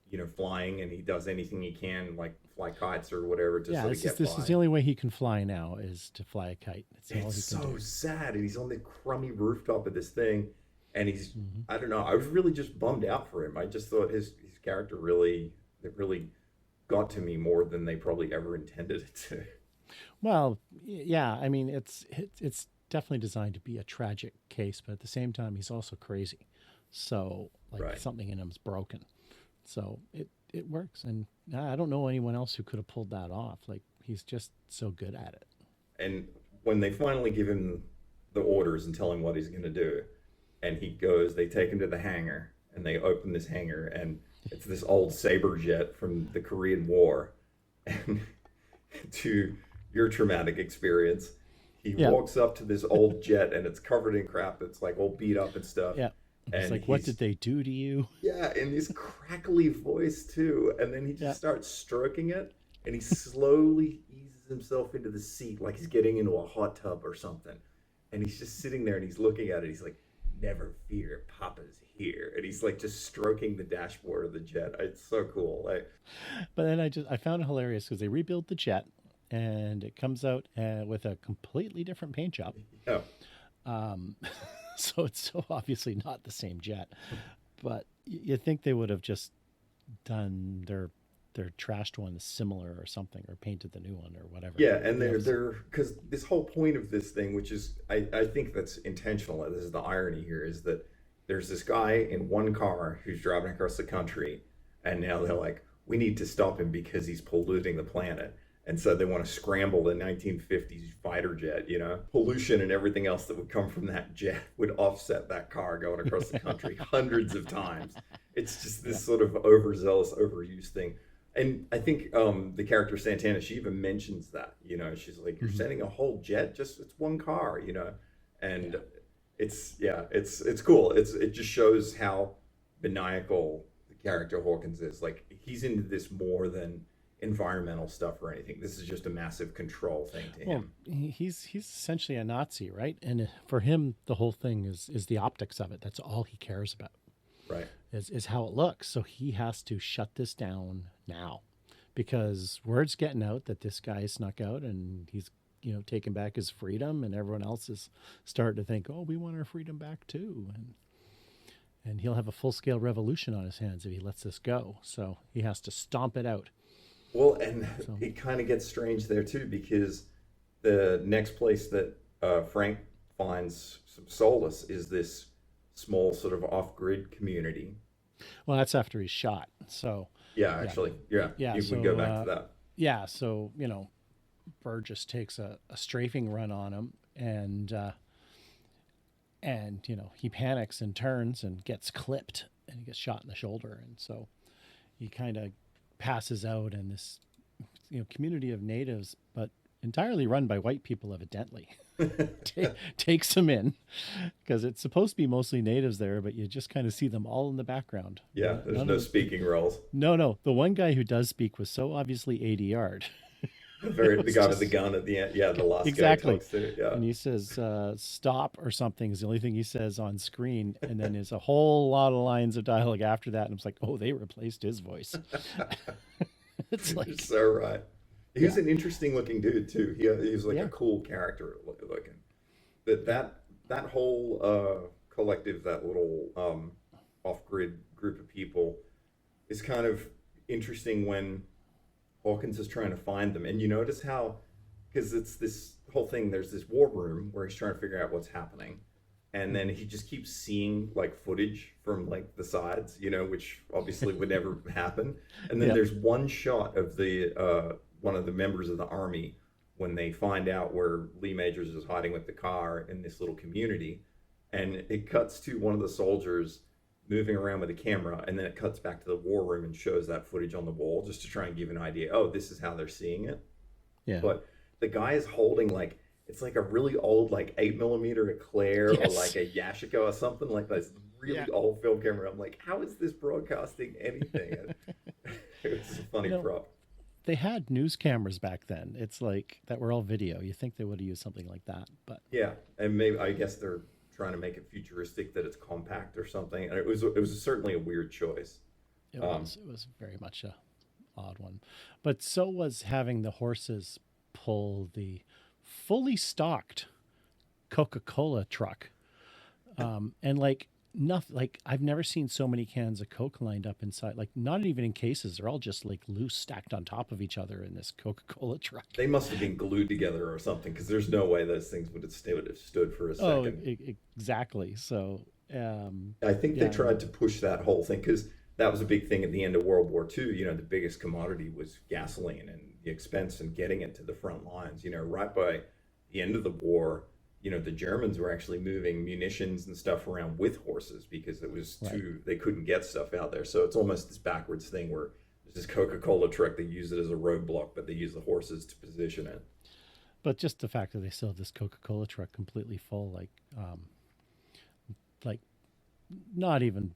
you know, flying, and he does anything he can, like fly kites or whatever, to Yeah, sort of get this is by. the only way he can fly now is to fly a kite. It's And all it's he can so do. sad, and he's on the crummy rooftop of this thing, and he's Hmm. I don't know. I was really just bummed out for him. I just thought his character really it really got to me more than they probably ever intended it to. Well, yeah, I mean, it's definitely designed to be a tragic case, but at the same time, he's also crazy. So, like, Right. something in him's broken. So it works, and I don't know anyone else who could have pulled that off. Like, he's just so good at it. And when they finally give him the orders and tell him what he's going to do, and he goes, they take him to the hangar and they open this hangar, and it's this old Sabre jet from the Korean War. And to your traumatic experience, he Yeah, walks up to this old jet and it's covered in crap. It's like all beat up and stuff. yeah. It's And like, what he's did they do to you? yeah, in this crackly voice too. And then he Yeah, just starts stroking it and he slowly eases himself into the seat like he's getting into a hot tub or something. And he's just sitting there and he's looking at it. He's like, never fear, Papa's here. And he's like just stroking the dashboard of the jet. It's so cool. Like, but then I found it hilarious because they rebuilt the jet, and it comes out with a completely different paint job. oh, Um, so it's so obviously not the same jet. But you think they would have just done their trashed one similar or something, or painted the new one or whatever. yeah. And You know, they're, because this whole point of this thing, which is, I think that's intentional. This is the irony here is that there's this guy in one car who's driving across the country, and now they're like, we need to stop him because he's polluting the planet. And so they want to scramble the 1950s fighter jet, you know, pollution and everything else that would come from that jet would offset that car going across the country hundreds of times. It's just yeah, this sort of overzealous, overused thing. And I think the character Santana, she even mentions that, you know, she's like, you're hmm, sending a whole jet, just it's one car, you know, and yeah, it's yeah, it's cool. It just shows how maniacal the character Hawkins is. Like he's into this more than environmental stuff or anything. This is just a massive control thing to well, him. he's essentially a Nazi, right? And for him, the whole thing is the optics of it. That's all he cares about, Right. is how it looks. So he has to shut this down now, because word's getting out that this guy snuck out and he's, taking back his freedom, and everyone else is starting to think, oh, we want our freedom back too. And and he'll have a full-scale revolution on his hands if he lets this go. So he has to stomp it out. Well, and So it kind of gets strange there too because the next place that Frank finds some solace is this small sort of off-grid community. well, that's after he's shot. So Yeah, yeah, actually, yeah, yeah. you can go So back to that. yeah, so Burgess takes a strafing run on him, and he panics and turns and gets clipped, and he gets shot in the shoulder, and so he kind of passes out, and this community of natives, but entirely run by white people, evidently, takes him in, because it's supposed to be mostly natives there, but you just kind of see them all in the background. Yeah, there's None no of speaking roles. no, the one guy who does speak was so obviously ADR'd. The It's guy with the just gun at the end. Yeah, the last guy he exactly. talks to. Yeah. And he says, stop or something is the only thing he says on screen. And then there's a whole lot of lines of dialogue after that. And it's like, oh, they replaced his voice. It's You're like, so right. He was yeah, an interesting looking dude too. He was like a yeah, cool character looking. That whole collective, that little off grid group of people, is kind of interesting when Hawkins is trying to find them, and you notice how, because it's this whole thing. There's this war room where he's trying to figure out what's happening, and then mhm, he just keeps seeing like footage from like the sides, which obviously would never happen. And then yeah, there's one shot of the one of the members of the army when they find out where Lee Majors is hiding with the car in this little community, and it cuts to one of the soldiers moving around with a camera, and then it cuts back to the war room and shows that footage on the wall just to try and give an idea. Oh, this is how they're seeing it. yeah, But the guy is holding like it's like a really old like 8 millimeter Eclair or like yes, a Yashica or something like this yeah. really old film camera. I'm like, how is this broadcasting anything? It's a You funny know, prop. they had news cameras back then. It's like that were all video. You think they would have used something like that, but Yeah, and maybe I guess they're trying to make it futuristic that it's compact or something. And it was certainly a weird choice. Um, it was very much a odd one. But so was having the horses pull the fully stocked Coca-Cola truck. And like nothing, like I've never seen so many cans of Coke lined up inside, like not even in cases. They're all just like loose, stacked on top of each other in this Coca-Cola truck. they must have been glued together or something because there's no way those things would have stood for a Oh, second. exactly. So, I think they yeah, tried to push that whole thing because that was a big thing at the end of World War II. The biggest commodity was gasoline and the expense in getting it to the front lines. Right by the end of the war, the Germans were actually moving munitions and stuff around with horses because it was right. they couldn't get stuff out there. So it's almost this backwards thing where there's this Coca-Cola truck, they use it as a roadblock, but they use the horses to position it. But just the fact that they still have this Coca-Cola truck completely full, like not even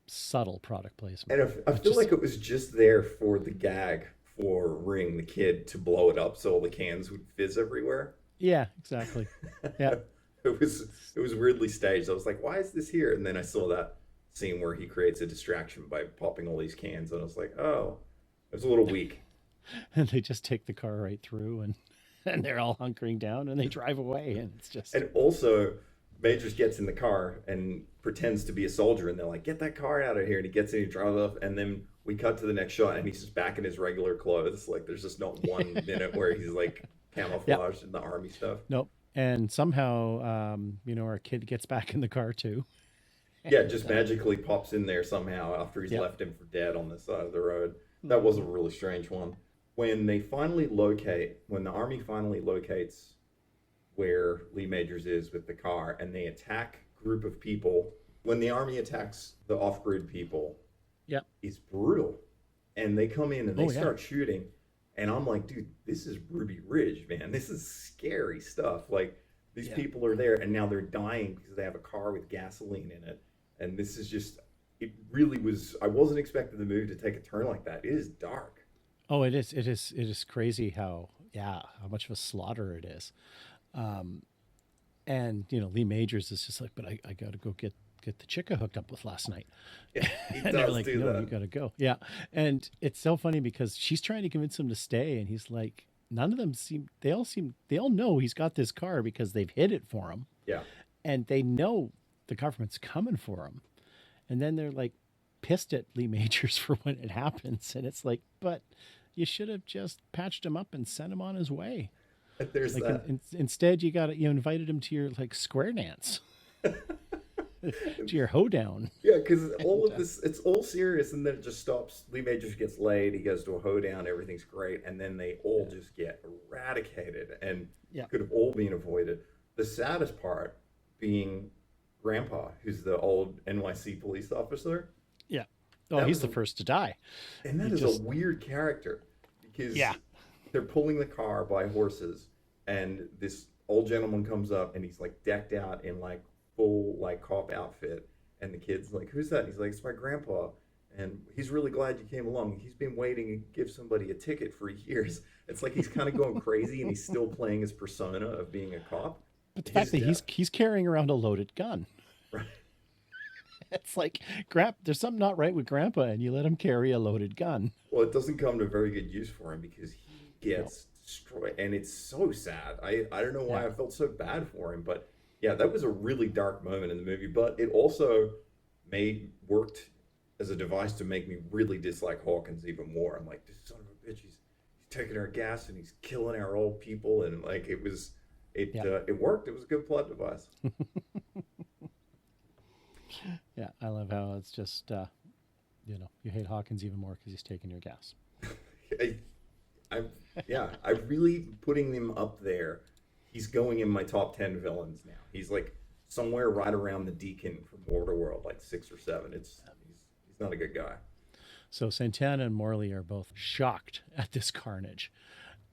subtle product placement. And I It's feel just like it was just there for the gag for Ring the Kid to blow it up so all the cans would fizz everywhere. yeah, exactly. Yeah, It was weirdly staged. I was like, why is this here? And then I saw that scene where he creates a distraction by popping all these cans, and I was like, oh, it was a little weak. and they just take the car right through, and and they're all hunkering down, and they drive away, and it's just And also, Majors gets in the car and pretends to be a soldier, and they're like, get that car out of here. And he gets in, he drives off, and then we cut to the next shot, and he's just back in his regular clothes. Like, there's just not 1 minute where he's like yeah, camouflaged in the army stuff. nope. And somehow, our kid gets back in the car too, Yeah, and just magically pops in there somehow after he's yep. left him for dead on the side of the road. That was a Mhm. really strange one. When the army finally locates where Lee Majors is with the car and they attack a group of people, when the army attacks the off-grid people, Yep. it's brutal. And they come in and they Oh yeah. start shooting. And I'm like, dude, this is Ruby Ridge, man. This is scary stuff. Like, these Yeah. people are there and now they're dying because they have a car with gasoline in it. And this is just, it really was, I wasn't expecting the movie to take a turn like that. It is dark. Oh, it is. It is. It is crazy how much of a slaughter it is. Um, and Lee Majors is just like, but I got to go get the chick I hooked up with last night. Yeah, he And they're does like, do no, you that. got to go. Yeah. And it's so funny because she's trying to convince him to stay. And he's like, none of them they all know he's got this car because they've hid it for him. Yeah. And they know the government's coming for him. And then they're like pissed at Lee Majors for when it happens. And it's like, but you should have just patched him up and sent him on his way. There's Like that. instead you invited him to your like square dance, to your hoedown. Yeah, because all And of this, it's all serious, and then it just stops. Lee Majors gets laid, he goes to a hoedown, everything's great, and then they all just get eradicated, and Yeah. could have all been avoided. The saddest part being Grandpa, who's the old NYC police officer. Yeah. Oh, That he's was the a, first to die. and that He is just a weird character because Yeah. they're pulling the car by horses, and this old gentleman comes up, and he's like decked out in like full like cop outfit, and the kid's like, "Who's that?" And he's like, "It's my grandpa." And he's really glad you came along. He's been waiting to give somebody a ticket for years. It's like he's kind of going crazy, and he's still playing his persona of being a cop. But the His fact that death, he's carrying around a loaded gun. right? It's like, there's something not right with Grandpa, and you let him carry a loaded gun. Well, it doesn't come to very good use for him because he No. gets destroyed, and it's so sad. I don't know why Yeah. I felt so bad for him, but yeah, that was a really dark moment in the movie. But it also worked as a device to make me really dislike Hawkins even more. I'm like, this son of a bitch, he's taking our gas and he's killing our old people, and like Yeah. it worked. It was a good plot device. Yeah. I love how it's just, you hate Hawkins even more because he's taking your gas. I, I'm really putting him up there. He's going in my top 10 villains now. He's like somewhere right around the Deacon from Waterworld, like 6 or 7. He's not a good guy. So Santana and Morley are both shocked at this carnage.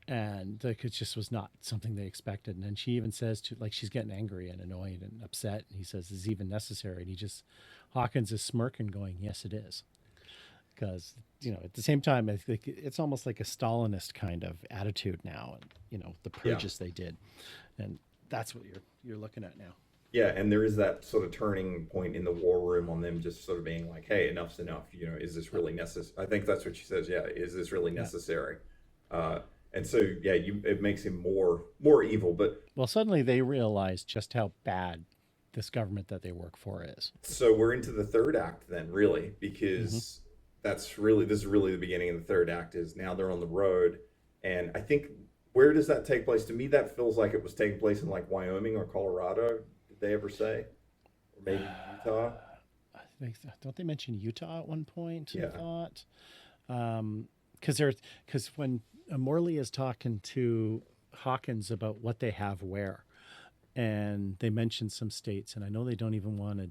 And like, it just was not something they expected. And then she even says she's getting angry and annoyed and upset. And he says, is it even necessary? And Hawkins is smirking going, yes, it is. Because, at the same time, I think it's almost like a Stalinist kind of attitude now. And, the purges they did. And that's what you're looking at now. Yeah, and there is that sort of turning point in the war room on them just sort of being like, hey, enough's enough. Is this really necessary? I think that's what she says. Yeah, is this really necessary? And so, yeah, it makes him more evil. But Well, suddenly they realize just how bad this government that they work for is. so we're into the third act then, really, because this is really the beginning of the third act. Is now they're on the road, and I think where does that take place? To me, that feels like it was taking place in like Wyoming or Colorado. Did they ever say? Or maybe Utah? Don't they mention Utah at one point? Yeah. I thought, because when Morley is talking to Hawkins about what they have where, and they mention some states, and I know they don't even want to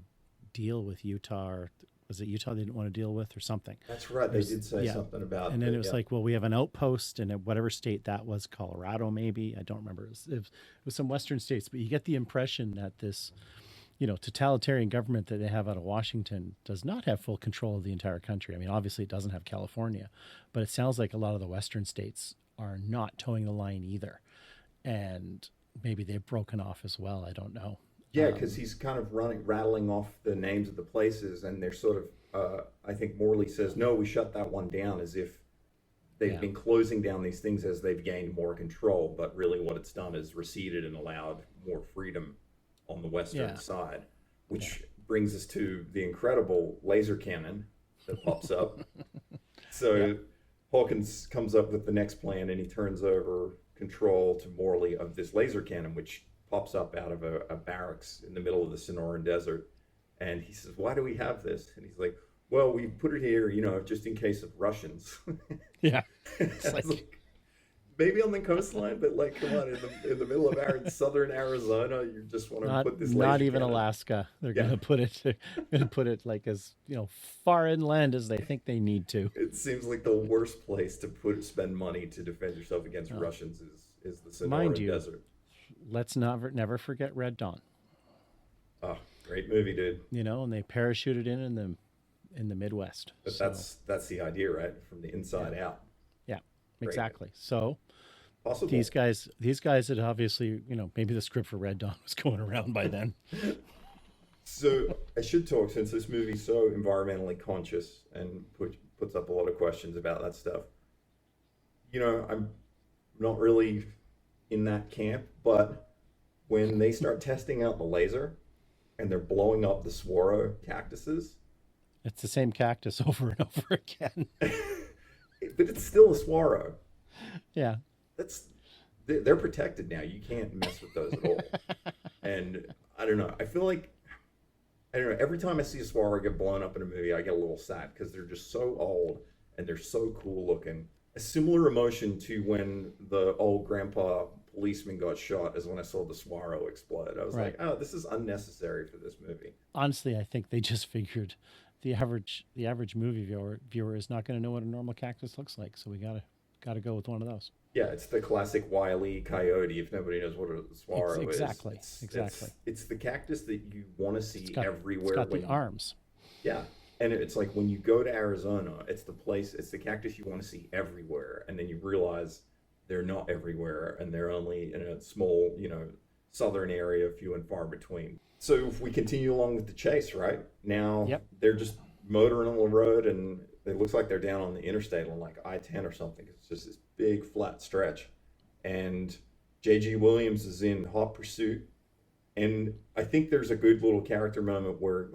deal with Utah, or was it Utah they didn't want to deal with, or something? That's right. They did say Yeah. something about. And then it was yeah. like, well, we have an outpost in whatever state that was, Colorado maybe. I don't remember. It was some Western states, but you get the impression that this, totalitarian government that they have out of Washington does not have full control of the entire country. I mean, obviously it doesn't have California, but it sounds like a lot of the Western states are not towing the line either. And maybe they've broken off as well. I don't know. Yeah, because he's kind of rattling off the names of the places, and they're sort of. I think Morley says, "No, we shut that one down," as if they've Yeah. been closing down these things as they've gained more control. But really, what it's done is receded and allowed more freedom on the western Yeah. side, which brings us to the incredible laser cannon that pops up. So Hawkins comes up with the next plan, and he turns over control to Morley of this laser cannon, which pops up out of a barracks in the middle of the Sonoran Desert. And he says, why do we have this? And he's like, well, we put it here, just in case of Russians. Yeah. It's like- like, maybe on the coastline, but like, come on, in the middle of southern Arizona, you just want to put this laser Not even cannon. Alaska. They're Yeah. going to put it like as, far inland as they think they need to. It seems like the worst place to spend money to defend yourself against Russians is the Sonoran Mind you, Desert. Let's never forget Red Dawn. Oh, great movie, dude. And they parachuted in the Midwest. But So, that's the idea, right? From the inside out. yeah, Great. exactly. So Possible. these guys had obviously, maybe the script for Red Dawn was going around by then. So I should talk, since this movie's so environmentally conscious and puts up a lot of questions about that stuff. I'm not really in that camp, but when they start testing out the laser and they're blowing up the saguaro cactuses, It's the same cactus over and over again. But it's still a Swaro. Yeah. That's they're protected now. You can't mess with those at all. And I don't know. I feel like I don't know. Every time I see a Swaro get blown up in a movie, I get a little sad because they're just so old and they're so cool looking. A similar emotion to when the old grandpa policeman got shot as when I saw the Swaro explode. I was Right. like, oh, this is unnecessary for this movie. Honestly, I think they just figured the average movie viewer is not going to know what a normal cactus looks like, so we gotta go with one of those. Yeah, it's the classic Wile E. Coyote. If nobody knows what a Swaro Exactly, is, exactly. it's the cactus that you want to see It's everywhere. got when the arms. Yeah. And it's like when you go to Arizona, it's the place, it's the cactus you want to see everywhere. And then you realize they're not everywhere and they're only in a small, southern area, few and far between. So if we continue along with the chase, right? Now Yep. they're just motoring on the road and it looks like they're down on the interstate on like I-10 or something. It's just this big flat stretch. And J.G. Williams is in hot pursuit. And I think there's a good little character moment where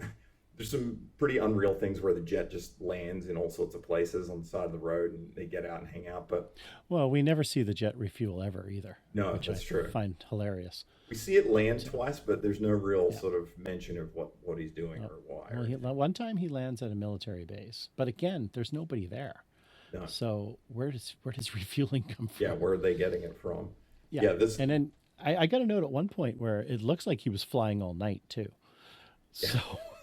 there's some pretty unreal things where the jet just lands in all sorts of places on the side of the road and they get out and hang out. But Well, we never see the jet refuel ever either, no, which I that's true. find hilarious. We see it land twice, but there's no real Yeah. sort of mention of what he's doing or why. Well, one time he lands at a military base, but again, there's nobody there. No. So where does refueling come from? Yeah, where are they getting it from? Yeah. Yeah, this And then I got a note at one point where it looks like he was flying all night too. So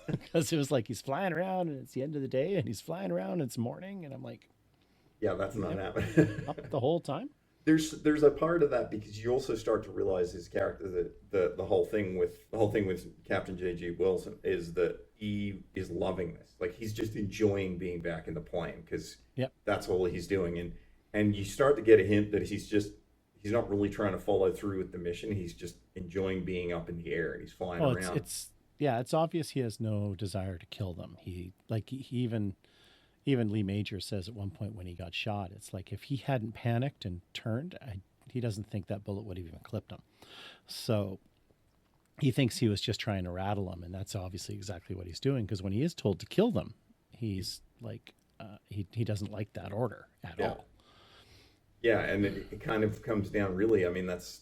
because it was like he's flying around and it's the end of the day and he's flying around and it's morning and I'm like, yeah, that's not happening. up the whole time? There's a part of that because you also start to realize his character that the whole thing with Captain J.G. Wilson is that he is loving this. Like he's just enjoying being back in the plane because Yep. that's all he's doing. And you start to get a hint that he's not really trying to follow through with the mission. He's just enjoying being up in the air and he's flying Well, around. it's obvious he has no desire to kill them. He even Lee Major says at one point when he got shot, it's like if he hadn't panicked and turned, he doesn't think that bullet would have even clipped him. So he thinks he was just trying to rattle them, and that's obviously exactly what he's doing. Because when he is told to kill them, he's like, he doesn't like that order at all. Yeah, and it kind of comes down really. I mean, that's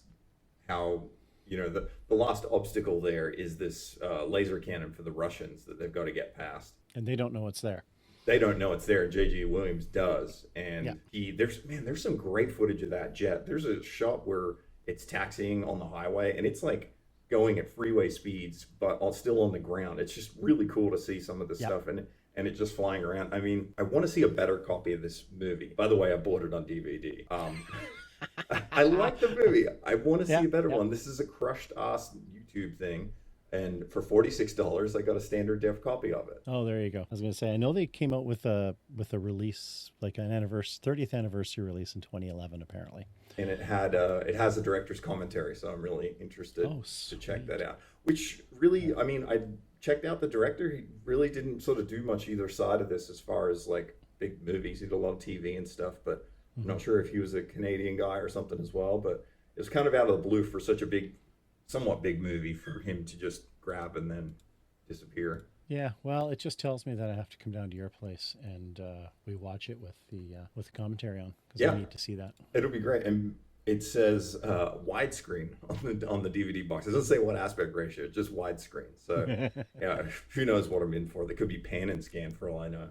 how the last obstacle there is this laser cannon for the Russians that they've got to get past. And they don't know it's there. They don't know it's there. J.G. Williams does, Yeah. and there's some great footage of that jet. There's a shot where it's taxiing on the highway, and it's like going at freeway speeds, but still on the ground. It's just really cool to see some of the stuff, and it's just flying around. I mean, I want to see a better copy of this movie. By the way, I bought it on DVD. I like the movie. I want to see a better one. This is a crushed ass YouTube thing. And for $46, I got a standard def copy of it. Oh, there you go. I was going to say, I know they came out with a release, like an 30th anniversary release in 2011, apparently. And it has a director's commentary, so I'm really interested to check that out. Which really, I mean, I checked out the director. He really didn't sort of do much either side of this as far as like big movies. He did a lot of TV and stuff, but I'm not sure if he was a Canadian guy or something as well. But it was kind of out of the blue for such a somewhat big movie for him to just grab and then disappear. Yeah, well, it just tells me that I have to come down to your place and we watch it with the commentary on because I need to see that. It'll be great, and it says widescreen on the DVD box. It doesn't say what aspect ratio, it's just widescreen. So yeah, who knows what I'm in for? They could be pan and scan for all I know.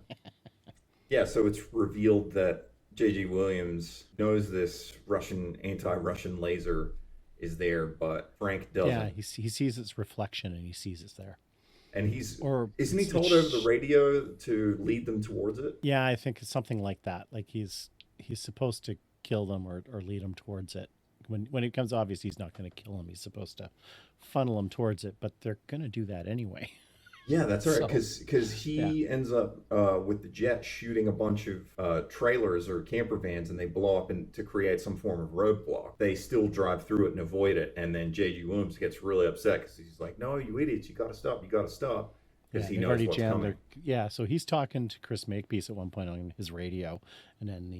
Yeah, so it's revealed that J.G. Williams knows this anti-Russian laser is there, but Frank doesn't. Yeah, he sees its reflection and he sees it's there. And isn't he told over the radio to lead them towards it? Yeah, I think it's something like that. Like he's supposed to kill them or lead them towards it. When it becomes obvious he's not going to kill them, he's supposed to funnel them towards it, but they're going to do that anyway. Yeah, that's right. Because he ends up with the jet shooting a bunch of trailers or camper vans, and they blow up to create some form of roadblock. They still drive through it and avoid it, and then J.G. Williams gets really upset because he's like, "No, you idiots! You got to stop! You got to stop!" Because he knows what's coming. So he's talking to Chris Makepeace at one point on his radio, and then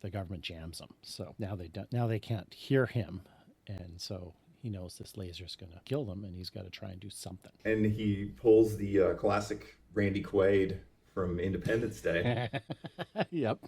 the government jams him. So now they can't hear him, and so he knows this laser's going to kill them, and he's got to try and do something. And he pulls the classic Randy Quaid from Independence Day. Yep.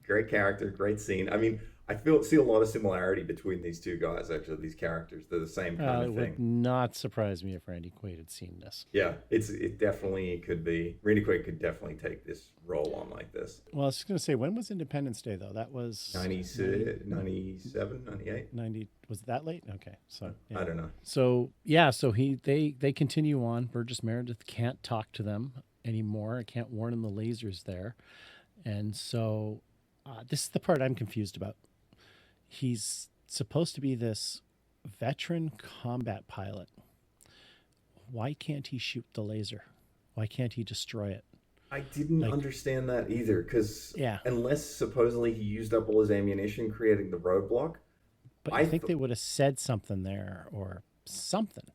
Great character, great scene. I mean, I feel see a lot of similarity between these two guys. Actually, these characters, they're the same kind It of would thing. not surprise me if Randy Quaid had seen this. Yeah, it definitely could be. Randy Quaid could definitely take this role on like this. Well, I was just going to say, when was Independence Day, though? That was 96, 97, 98? 90. Was it that late? Okay. So, yeah. I don't know. So, yeah, so they continue on. Burgess Meredith can't talk to them anymore. I can't warn him the laser's there. And so this is the part I'm confused about. He's supposed to be this veteran combat pilot. Why can't he shoot the laser? Why can't he destroy it? I didn't Like, understand that either, because yeah, unless supposedly he used up all his ammunition creating the roadblock, but I I think they would have said something there or something.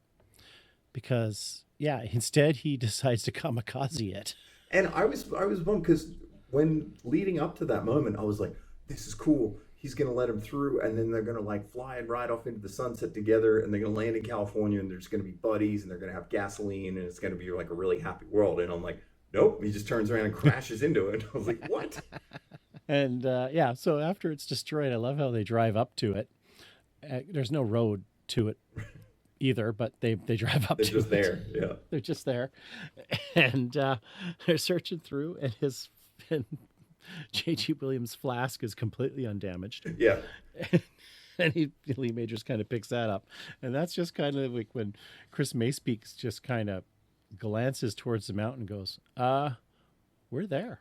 Because, yeah, instead he decides to kamikaze it. and I was bummed because when leading up to that moment, I was like, this is cool. He's gonna let him through, and then they're gonna like fly and ride off into the sunset together, and they're gonna land in California, and they're just gonna be buddies, and they're gonna have gasoline, and it's gonna be like a really happy world. And I'm like, nope. He just turns around and crashes into it. I was like, what? And, yeah, so after it's destroyed, I love how they drive up to it. There's no road to it either, but they drive up They're to just it. there. Yeah. They're just there. And they're searching through, and J.G. Williams' flask is completely undamaged. Yeah. And Lee Majors kind of picks that up. And that's just kind of like when Chris Macepeaks just kind of glances towards the mountain and goes, we're there.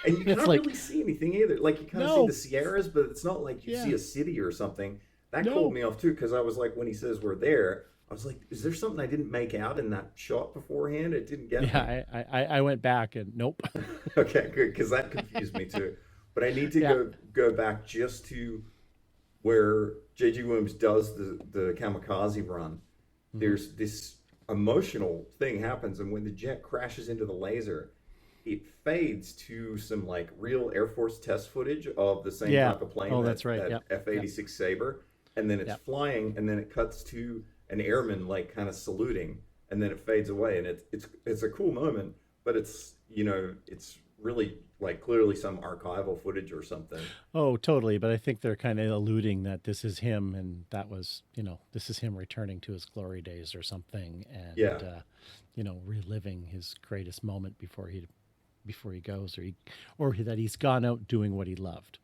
And you It's can't like, really see anything either. Like you kind of see no, the Sierras, but it's not like you yeah, see a city or something. That no. called me off too, because I was like, when he says we're there, I was like, is there something I didn't make out in that shot beforehand? It didn't get me. Yeah, I went back and nope. Okay, good, because that confused me too. But I need to Yeah. go back just to where J.G. Williams does the kamikaze run. There's this emotional thing happens, and when the jet crashes into the laser, it fades to some like real Air Force test footage of the same Yeah. type of plane, Oh, that, that's right. that Yep. F-86 Sabre, and then it's Yep. flying, and then it cuts to an airman like kind of saluting, and then it fades away, and it's a cool moment, but it's it's really like clearly some archival footage or something. Oh, totally. But I think they're kind of alluding that this is him, and that was, this is him returning to his glory days or something, and Yeah. reliving his greatest moment before he goes, or that he's gone out doing what he loved.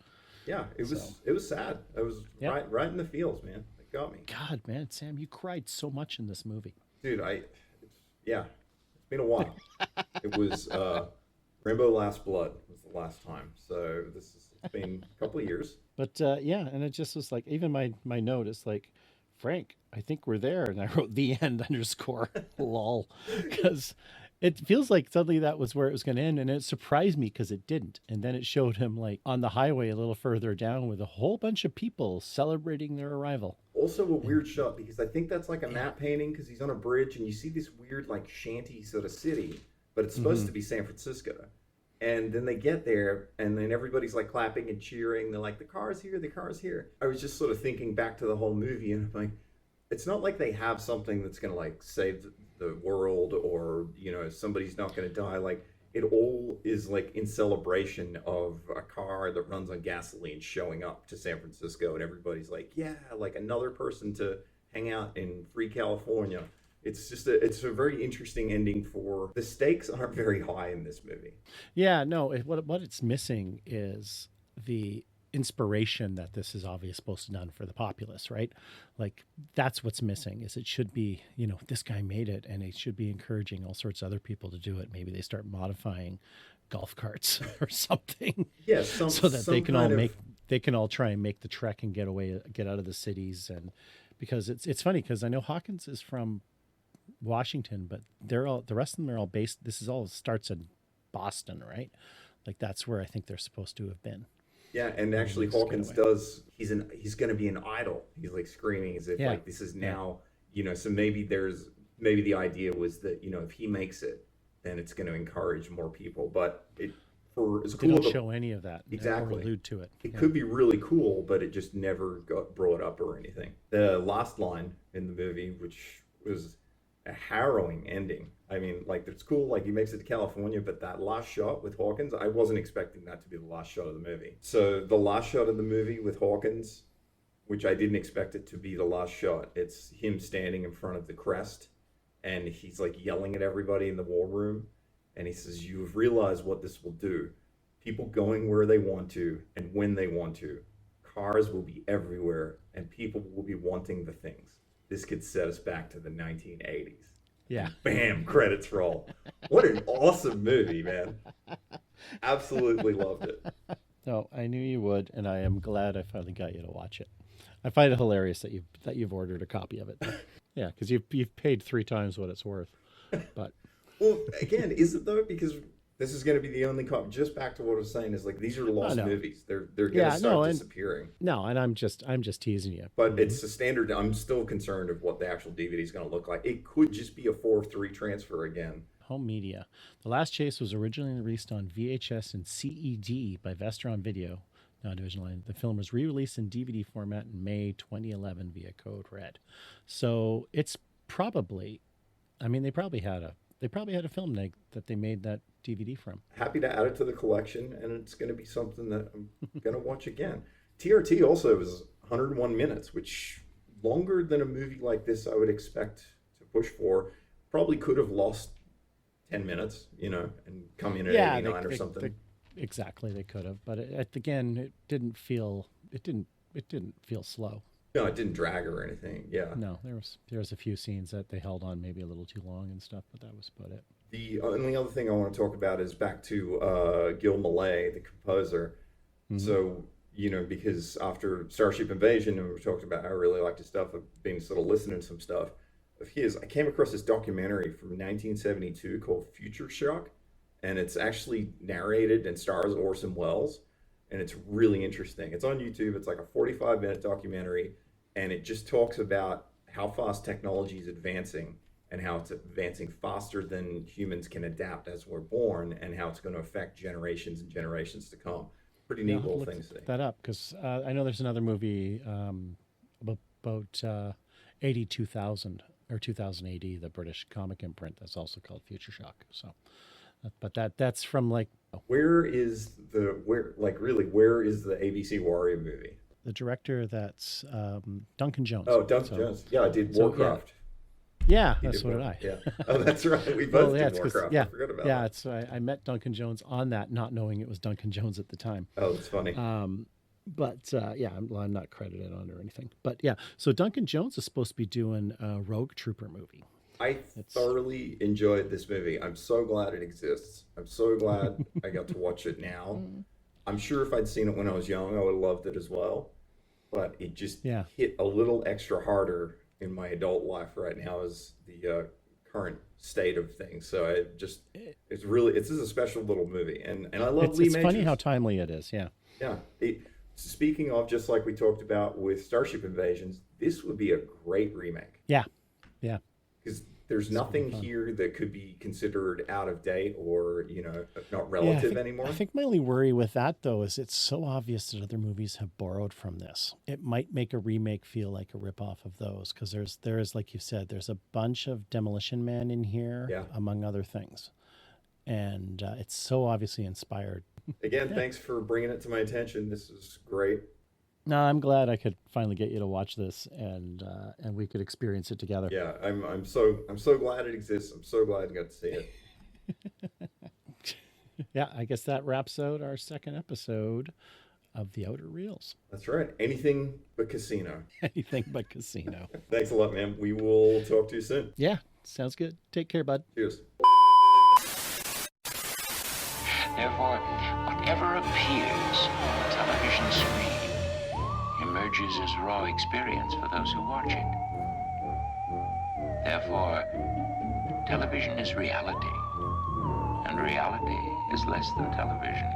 Yeah, it was So, it was sad. It was yeah. right in the feels, man. It got me, God, man, Sam, you cried so much in this movie. dude. Yeah, it's been a while. It was Rainbow Last Blood was the last time, so it's been a couple of years. But yeah, and it just was like, even my note is like, Frank, I think we're there, and I wrote the end underscore lol, because it feels like suddenly that was where it was going to end, and it surprised me because it didn't. And then it showed him like on the highway a little further down with a whole bunch of people celebrating their arrival. Also a weird shot because I think that's like a matte painting because he's on a bridge and you see this weird like shanty sort of city, but it's supposed to be San Francisco. And then they get there and then everybody's like clapping and cheering. They're like, the car's here, the car's here. I was just sort of thinking back to the whole movie and I'm like, it's not like they have something that's going to like save the world or, somebody's not going to die. Like it all is like in celebration of a car that runs on gasoline showing up to San Francisco and everybody's like, yeah, like another person to hang out in free California. It's a very interesting ending. For the stakes aren't very high in this movie. Yeah, no, what it's missing is the inspiration that this is obviously supposed to done for the populace, right? Like that's what's missing. Is it should be, this guy made it, and it should be encouraging all sorts of other people to do it. Maybe they start modifying golf carts or something, Yeah, so that some they can all kind of they can all try and make the trek and get out of the cities. And because it's funny because I know Hawkins is from Washington, but the rest of them are all based. This is all starts in Boston, right? Like that's where I think they're supposed to have been. Yeah, and actually Just get Hawkins away. does. He's going to be an idol. He's like screaming as if Yeah. like this is now. So maybe the idea was that if he makes it, then it's going to encourage more people. But for as They cool don't as show any of that. Or exactly. allude to it. It Yeah. could be really cool, but it just never got brought up or anything. The last line in the movie, which was a harrowing ending. I mean, like it's cool, like he makes it to California, but that last shot with Hawkins, I wasn't expecting that to be the last shot of the movie. So the last shot of the movie with Hawkins, which I didn't expect it to be the last shot, it's him standing in front of the crest, and he's like yelling at everybody in the war room, and he says, "You have realized what this will do. People going where they want to and when they want to. Cars will be everywhere, and people will be wanting the things. This could set us back to the 1980s." Yeah. And bam, credits roll. What an awesome movie, man. Absolutely loved it. No, I knew you would, and I am glad I finally got you to watch it. I find it hilarious that you've ordered a copy of it. Yeah, because you've paid 3 times what it's worth. But Well, again, is it though? Because this is going to be the only copy. Just back to what I was saying is like these are lost no. movies. They're going Yeah, to start no, and disappearing. no, and I'm just teasing you. But it's a standard. I'm still concerned of what the actual DVD is going to look like. It could just be a 4:3 transfer again. Home media. The Last Chase was originally released on VHS and CED by Vestron Video, now Division Line. The film was re-released in DVD format in May 2011 via Code Red. So it's probably, I mean, they probably had a film that they made that DVD from. Happy to add it to the collection, and it's going to be something that I'm going to watch again. TRT also was 101 minutes, which longer than a movie like this I would expect to push for. Probably could have lost 10 minutes, and come in at 89 or something. Exactly, they could have, but again, it didn't feel slow. No, it didn't drag or anything. Yeah. No, there was a few scenes that they held on maybe a little too long and stuff, but that was about it. The only other thing I want to talk about is back to Gil Mallet, the composer. Mm-hmm. So, because after Starship Invasion, and we talked about how I really liked his stuff, I've been sort of listening to some stuff of his. I came across this documentary from 1972 called Future Shock, and it's actually narrated and stars Orson Welles, and it's really interesting. It's on YouTube. It's like a 45-minute documentary, and it just talks about how fast technology is advancing and how it's advancing faster than humans can adapt as we're born, and how it's going to affect generations and generations to come. Pretty neat little thing to see. That up, because I know there's another movie about 82,000 or 2000 AD, the British comic imprint, that's also called Future Shock. So, but that's from like where is the ABC Warrior movie? The director, that's Duncan Jones. Oh, Duncan Jones. Yeah, I did Warcraft. Yeah, that's what I. Yeah. Oh, that's right. We both did Warcraft. Yeah, I forgot about yeah. that. It's I met Duncan Jones on that, not knowing it was Duncan Jones at the time. Oh, that's funny. But yeah, I'm not credited on or anything. But yeah, so Duncan Jones is supposed to be doing a Rogue Trooper movie. I thoroughly enjoyed this movie. I'm so glad it exists. I'm so glad I got to watch it now. I'm sure if I'd seen it when I was young, I would have loved it as well. But it just hit a little extra harder in my adult life right now as the current state of things. So this is a special little movie, and I love Lee Majors. It's funny how timely it is. Yeah. Yeah. Speaking of, just like we talked about with Starship Invasions, this would be a great remake. Yeah. Yeah. Because there's nothing here that could be considered out of date or, not relative anymore. I think my only worry with that, though, is it's so obvious that other movies have borrowed from this. It might make a remake feel like a ripoff of those, because there is, like you said, there's a bunch of Demolition Man in here, among other things. And it's so obviously inspired. Again, thanks for bringing it to my attention. This is great. No, I'm glad I could finally get you to watch this, and we could experience it together. Yeah, I'm so glad it exists. I'm so glad I got to see it. Yeah, I guess that wraps out our second episode of The Outer Reels. That's right. Anything but casino. Anything but casino. Thanks a lot, man. We will talk to you soon. Yeah, sounds good. Take care, bud. Cheers. Therefore, whatever appears on the television screen emerges as raw experience for those who watch it. Therefore, television is reality, and reality is less than television.